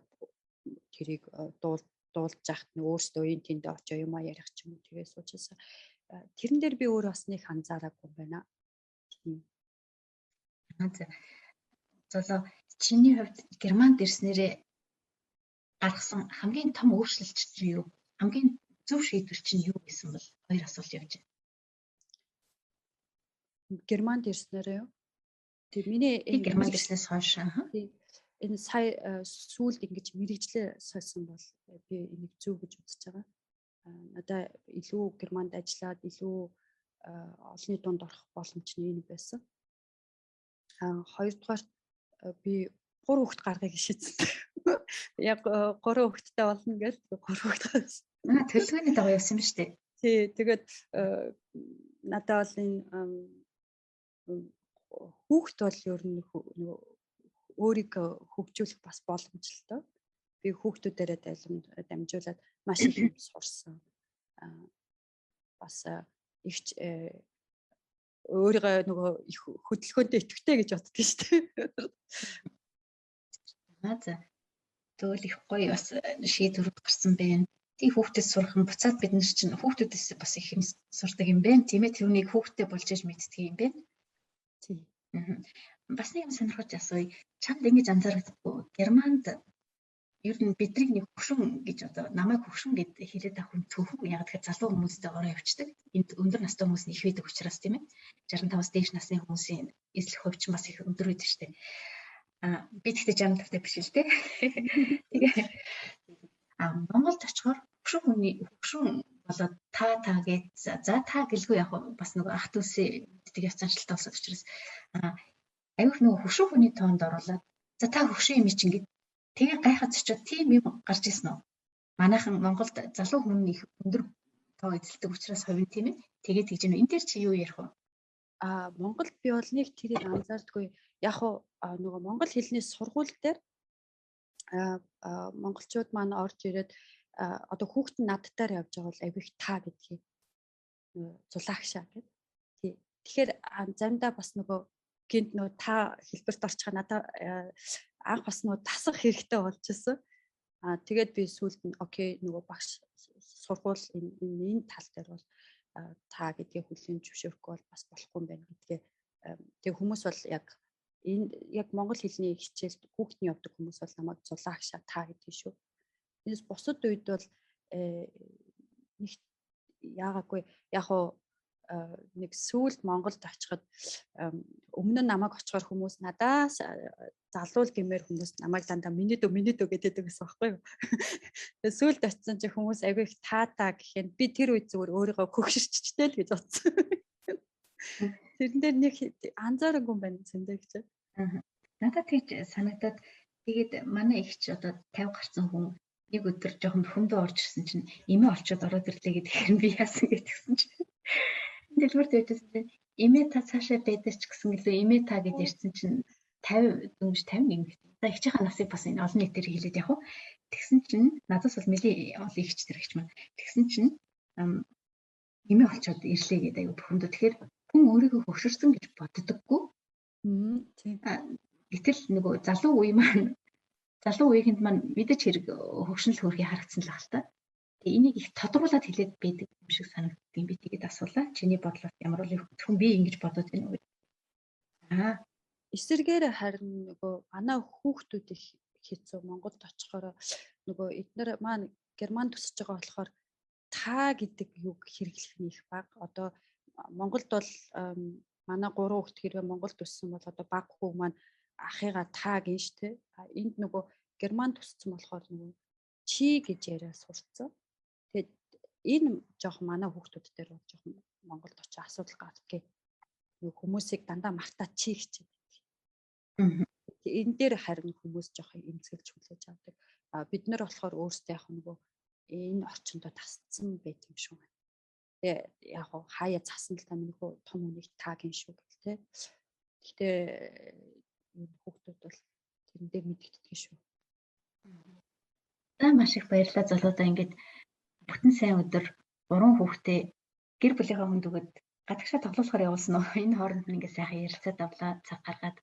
тэрийг дуулж яхад нь өөрсдөө энэ тэнд очоо юм ярих ч юм уу тэгээ суучсан. Тэрэн дээр би өөр бас нэг анзаараагүй юм байна. Тийм. Золоо чиний хувьд германд ирснээрээ гаргасан хамгийн том өөрчлөлт чинь юу? Хамгийн зөв шийдвэр чинь юу гэсэн бол хоёр асуулт явж байна. Германд ирснээрээ юу? Тэг миний германд ирснээс хойш энэ сая сүүлд ингэж мэрэгжлээ сойсон бол би энийг зөв гэж үзэж байгаа. Надаа илүү германд ажиллаад илүү олонний дунд орох боломж нь байсан. Хоёрдугаар би 3 хүүхэд гаргахыг шийдсэн. Яг 3 хүүхэдтэй болно гэж 3 хүүхэд гаргасан. Төлөвлөгөөний дагуу явсан юм шүү дээ. Тий, тэгээд надад бол энэ хүүхэд бол ер нь өөрийгөө хөгжүүлэх бас боломжтой. Би хүүхдүүдээрээ дамжуулаад маш их юм сурсан. Бас их өөрийгөө нөгөө их хөдөлгөөнтэй идэвхтэй гэж боддог шүү дээ. За. Тэгвэл их гоё бас шийдвэрүүд гарсан байна. Тий хүүхдэд сурах нь буцаад бид нар чинь хүүхдүүдээс бас их юм сурдаг юм байна. Тийм ээ тэрнийг хүүхдтэй болж иж мэддэг юм байна. Тий. Бас нэг юм сонирхож асууя. Чамд ингэж анзаардаг германд ер нь бидрийг нэг хөвшин гэж одоо намайг хөвшин гэд хэлээд авах хүн зөвхөн яг тэгэхээр залуу хүмүүстэй ороо явчихдаг. Энд өндөр настай хүмүүс нь их байдаг учраас тийм ээ. 65-аас дээш насны хүмүүсийн эзлэх хувь ч бас их өндөр байдаг шүү дээ. Би тэгтээ 65-тай биш л дээ. Тэгээ Монголд очихоор хөвшин болоод та гэж за та гэлгүй яг бас нөгөө ах дүүсээ мэддэг яц заншилтай болсод учраас аюух нөгөө хөвшин хүний тоонд оруулаад за та хөвшин юм чинь гэд тэгээ гайхаж очиод тийм юм гарч ирсэн үү? Манайхан Монголд залуу хүн их өндөр тоо эзэлдэг учраас хувийн тийм ээ. Тэгээ тэгж энэ дээр чи юу ярих вэ? Монголд би бол нэг тэрийг анзаардгүй. Яг нөгөө монгол хэлний сургууль дээр монголчууд маань орж ирээд одоо хүүхэд нь надтаар явж байгаа бол авих та гэдгийг зулаагшаа гэдэг. Тэгэхээр заримдаа бас нөгөө гинт нөгөө та хэлбэрт орчихаа надад анх бас нөгөө тасах хэрэгтэй болж ирсэн. Тэгээд би сүүлд нь окей нөгөө багш сургууль энэ тал дээр бол та гэдгийг хүлээн зөвшөөрөхгүй бол бас болохгүй юм байна гэдгээ. Тэгээ хүмүүс бол яг монгол хэлний хичээлд хүүхдний явдаг хүмүүс бол намайг зулаагшаа та гэдгийг шүү. Тэрс бусад үед бол нэг яагаагүй яг нэг сүүлд Монголд очиход өмнө нь намайг очихоор хүмүүс надаас залуул гэмээр хүмүүс намайг дандаа миний дөө гэдэг байсан байхгүй юу. Тэгээ сүүлд очсон чи хүмүүс аягүй их та гэхээр би тэр үед зүгээр өөрийгөө хөгшөрчтэй л гэж бодсон. Тэрэн дээр нэг анзаараагүй юм байна зөндөө гэж. Надад тийч санагдаад тэгээд манай ихч одоо 50 гарсан хүн нэг өдөр жоохон бухимдаа орж ирсэн чинь эмээ олчоод ороод ирлээ гэхээр би яасан гэдгсэн чинь дэлгүүрт байжсэн чинь эмээ та цаашаа байдаг ч гэсэн гэлээ эмээ та гэж ирсэн чинь 50 дөнгөж 51 гэдэг. За ихчийнхаа насыг бас энэ олон нийтээр хэлээд яг. Тэгсэн чинь надаас бол нэлийн олон ихч тэр ихч маань. Тэгсэн чинь эмээ олчоод ирлээ гэдэг аюу бухимдаа. Тэгэхээр хүн өөрийгөө хөвшөрсөн гэж боддоггүй. Тийм. Гэтэл нөгөө залуу үеийнхэнд маань мэдээж хэрэг хөвшинл хөрхий харагдсан л баг л та. Тэгээ энийг их тодруулаад хэлээд байдаг юм шиг санагддаг юм би тэгээд асуулаа. Чиний бодлоор ямар бол зөвхөн би ингэж бодоод байна уу? Эсэргээр харин нөгөө манай хүүхдүүд их хэцүү Монголд очихоор нөгөө эдгээр маань герман төсөж байгаа болохоор та гэдэг юг хэрэглэх нь их бага. Одоо Монголд бол манай 3 хүүхд хэрвээ Монголд өссөн бол одоо баг хүү маань ахыгаа та гин штэ. Энд нөгөө герман төссөн болохоор нөгөө чи гэж яриа сурцсан. Тэгээд энэ жоох манай хүүхдүүд дээр бол жоох Монголд очиж асуудал гардаг. Нөгөө хүмүүсийг дандаа мартаа чи гэж. Энэ дээр харин хүмүүс жоох эмзэглэж хүлээж авдаг. Бид нар болохоор өөрсдөө яг нөгөө энэ орчиндөө тасцсан байт юм шүү. Тэгээ яг хаяа цасан л та миний том хүнийг таагийн шүү гэх тээ. Гэхдээ хүүхдүүд бол тэрэн дээр мэдэгддэг шүү. За маш их баярлалаа залуудаа ингээд бүтэн сайн өдөр 3 хүүхдээ гэр бүлийнхаа хүнд өгöd гадагшаа тоглоулахаар явуулсан уу? Энэ хооронд нь ингээд сайхан ярилцаад авлаа, цаг гаргаад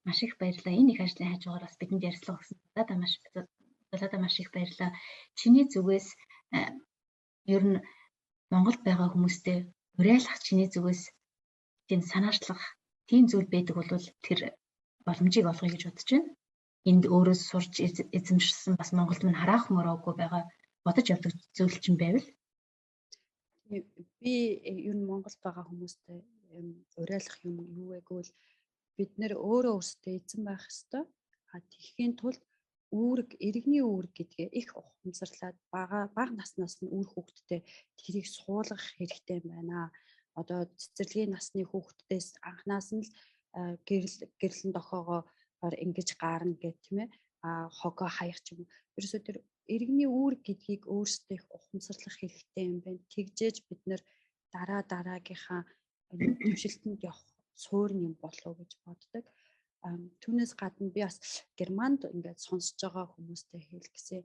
маш их баярлалаа. Энэ их ажлын хажуугаар бас бидэнд ярьцлага өгсөн. Залуудаа маш их баярлалаа. Чиний зүгээс ер нь Монголд байгаа хүмүүстэй уриалгах чиний зүгээс тийм санаачлах тийм зүйл байдаг бол тэр боломжийг олгоё гэж бодож байна. Энд өөрөө сурч эзэмшсэн бас Монголд минь хараах мөрөөгүй байгаа бодож явдаг зүйл чинь байвал би ер нь Монголд байгаа хүмүүстэй уриалгах юм юу вэ гэвэл бид нэр өөрөө өөрсдөө эзэн байх ёстой. Тэгэхийн тулд иргэний үүрэг гэдгээ их ухамсарлаад бага наснаас нь үр хүүхдтэй тэрийг суулгах хэрэгтэй юм байна. Одоо цэцэрлэгийн насны хүүхдээс анханаас нь л гэрлэн дохоогоор ингэж гаарна гэх тийм ээ хогоо хаях ч юм. Ерөөсөө тэр иргэний үүрэг гэдгийг өөрсдөө их ухамсарлах хэрэгтэй юм байна. Тэгжээж бид нэр дараагийнхаа төвшөлтөнд явах суурь юм болов уу гэж боддог. Түүнээс гадна би бас Германд ингээд сонсож байгаа хүмүүстэй хэлгэсэ.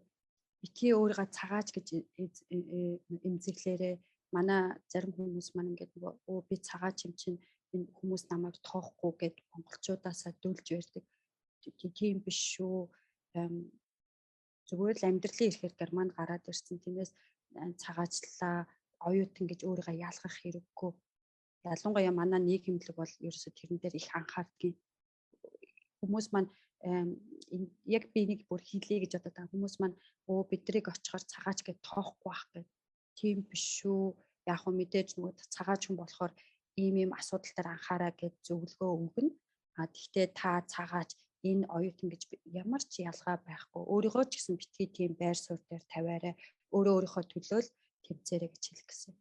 Битгий өөрийгөө цагаач гэж эмзэглээрээ манай зарим хүмүүс маань ингээд нөгөө би цагаач юм чинь энэ хүмүүс намайг тоохгүй гэд монголчуудаасаа дүүлж ярьдаг. Тийм биш шүү. Зүгээр л амьдралын ихээр Германд гараад ирсэн. Тиймээс цагаачлаа, оюутан гэж өөрийгөө яалгах хэрэггүй. Ялангуяа манай нийгэмлэг бол ерөөсө тэрэн дээр их анхаардгийг. Хүмүүс маань яг би нэг бүр хийлээ гэж одоо та хүмүүс маань бидрийг очихоор цагаач гэж тоохгүй байх гэх. Тийм биш шүү. Яг хөө мэдээж нөгөө цагаач хүн болохоор ийм асуудал дээр анхаараа гэж зөвлөгөө өгнө. Тэгтээ та цагаач энэ оюутан гэж ямар ч ялгаа байхгүй. Өөрийгөө ч гэсэн битгий тийм байр суурь дээр тавиараа өөрийнхөө төлөөл тэмцээрэй гэж хэлэх гэсэн.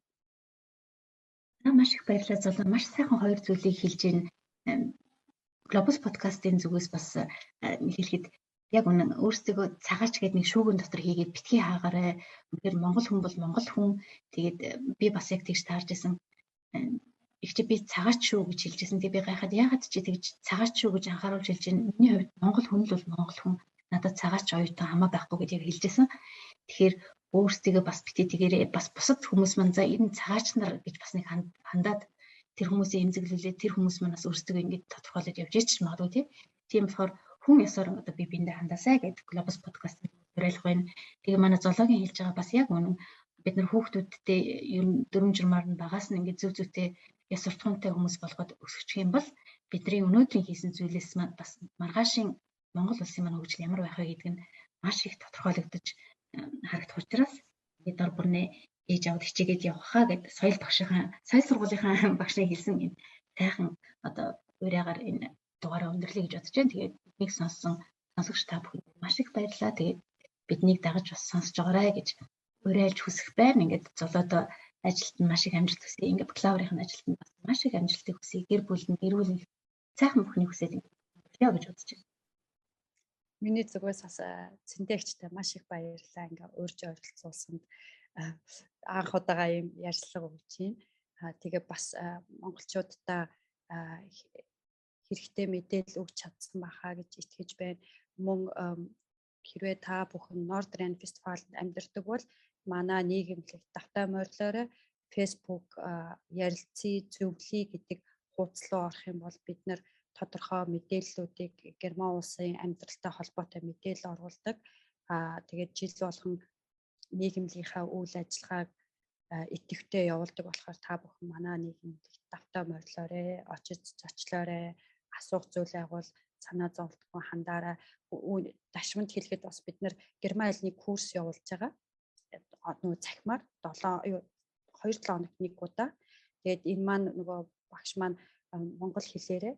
Маш их баярлалаа золоо. Маш сайхан хоёр зүйлийг хэлж ийн. Globus podcast-ийн зүгээс бас хэлэхэд яг үнэн өөрсдөө цагаач гэдэг нэг шүүгэн дотор хийгээд битгий хаагаарай. Үнэхээр монгол хүн бол монгол хүн. Тэгээд би бас яг тэгж таарж исэн. Ихтэй би цагаач шүү гэж хэлжсэн. Тэгээд би гайхаад яагаад чи тэгж цагаач шүү гэж анхааруулж хэлж байна. Миний хувьд монгол хүн л бол монгол хүн. Надад цагаач оюутан хамаа байхгүй гэж яг хэлжсэн. Тэгэхээр өөрсдөө бас битгий тэгээрээ бас бусад хүмүүс маань за энэ цагаач нар гэж бас нэг хандаад тэр хүмүүсийн эмзэглүүлээ тэр хүмүүс манаас өөрсдөө ингэж тодорхойлоод явж ич магадгүй тийм болохоор хүн ёсоор одоо би биндээ хандаасаа гэдэг Globus podcast-ыг уриалгах байна. Тэгээ манай зоологийн хэлж байгаа бас яг үнэн бид нар хүүхдүүдтэй ер нь дүрм журмаар нь багаас нь ингэж зөв зүйтэй ёс суртахуунтай хүмүүс болгоод өсгөх юм бол бидний өнөөдрийн хийсэн зүйлээс маань бас маргаашийн Монгол улсын маань хөгжил ямар байх вэ гэдэг нь маш их тодорхойлогдож харагдах учраас бид нар бүрнээ ээж аваад хичээгээд явахаа гэд соёл сургуулийнхаа багшийн хэлсэн юм сайхан одоо ураагаар энэ дугаараа өндөрлөе гэж бодож байна. Тэгээд биднийг сонссон сонсогч та бүхэнд маш их баярлалаа. Тэгээд биднийг дагаж бас сонсож байгаарай гэж уриалж хүсэх байна. Ингээд золоодоо ажилд нь маш их амжилт хүсье. Ингээд бакалаврын ажилд нь бас маш их амжилтыг хүсье. Гэр бүл сайхан бүхний хүсэл яа гэж бодож байна. Миний зүгээс бас цэнтэгчтэй маш их баярлалаа. Ингээ урьж ойролцуулсанд анх удаага юм ярьцлага өгч байна. Тэгээ бас монголчуудаа хэрэгтэй мэдээлэл өгч чадсан байхаа гэж итгэж байна. Мөн хэрвээ та бүхэн Nord Rhine-Westfalen амьдардаг бол манай нийгэмлэг давтай морилоорой Facebook ярилцъя зөвлөе гэдэг хуудас руу орох юм бол бид нар тодорхой мэдээллүүдийг Герман улсын амьдралтай холбоотой мэдээлэл оруулдаг. Тэгээд жил болгон нийгэмлэгийнхаа үйл ажиллагааг идэвхтэй явуулдаг болохоор та бүхэн манай нийгэмлэгт давтай морилоорой, очиж зочлоорой, асуух зүйл байгуул санаа зовлтгүй хандаараа. Дашманд хэлэхэд бас бид нэр Герман хэлний курс явуулж байгаа. Нөгөө цахимаар 2-7 хоногт нэг удаа. Тэгээд энэ маань нөгөө багш маань монгол хэлээрээ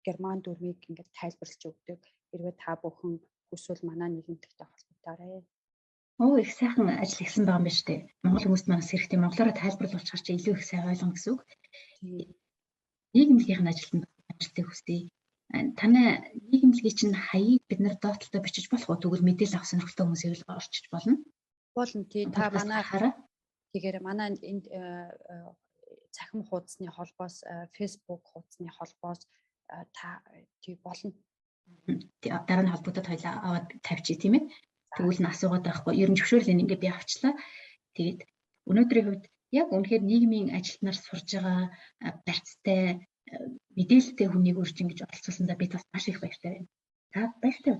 Герман дүрмийг ингээд тайлбарлаж өгдөг. Хэрвээ та бүхэн хүсвэл манай нийгэмлэгтэй холбогдоорой. Их сайхан ажил хийсэн байгаа юм байна шүү дээ. Монгол хүмүүст манаас хэрэгтэй монголоор тайлбарлуулж чаар чи илүү их сайн ойлгоно гэсэн үг. Нийгэмлэгийн ажилд амжилтыг хүсье. Танай нийгэмлэгийн чинь хаяг бид нар доотлолтой бичиж болох уу? Тэгвэл мэдээлэл авах сонирхолтой хүмүүсийг орчиж болно. Болно тий та манай тэгэхээр манай энд цахим хуудасны холбоос Facebook хуудасны холбоос та тий болно. Дараа нь холбогдоод хоёлаа аваад тавьчих тийм ээ. Тэгвэл нь асуугаад байхгүй. Ер нь зөвшөөрлөө ингээ би авчлаа. Тэгээд өнөөдрийн хувьд яг үнэхээр нийгмийн ажилтнаар сурж байгаа барьцтай мэдээлэлтэй хүнийг үржин гэж оролцуулсандаа би бас маш их баяртай байна. Та баяртай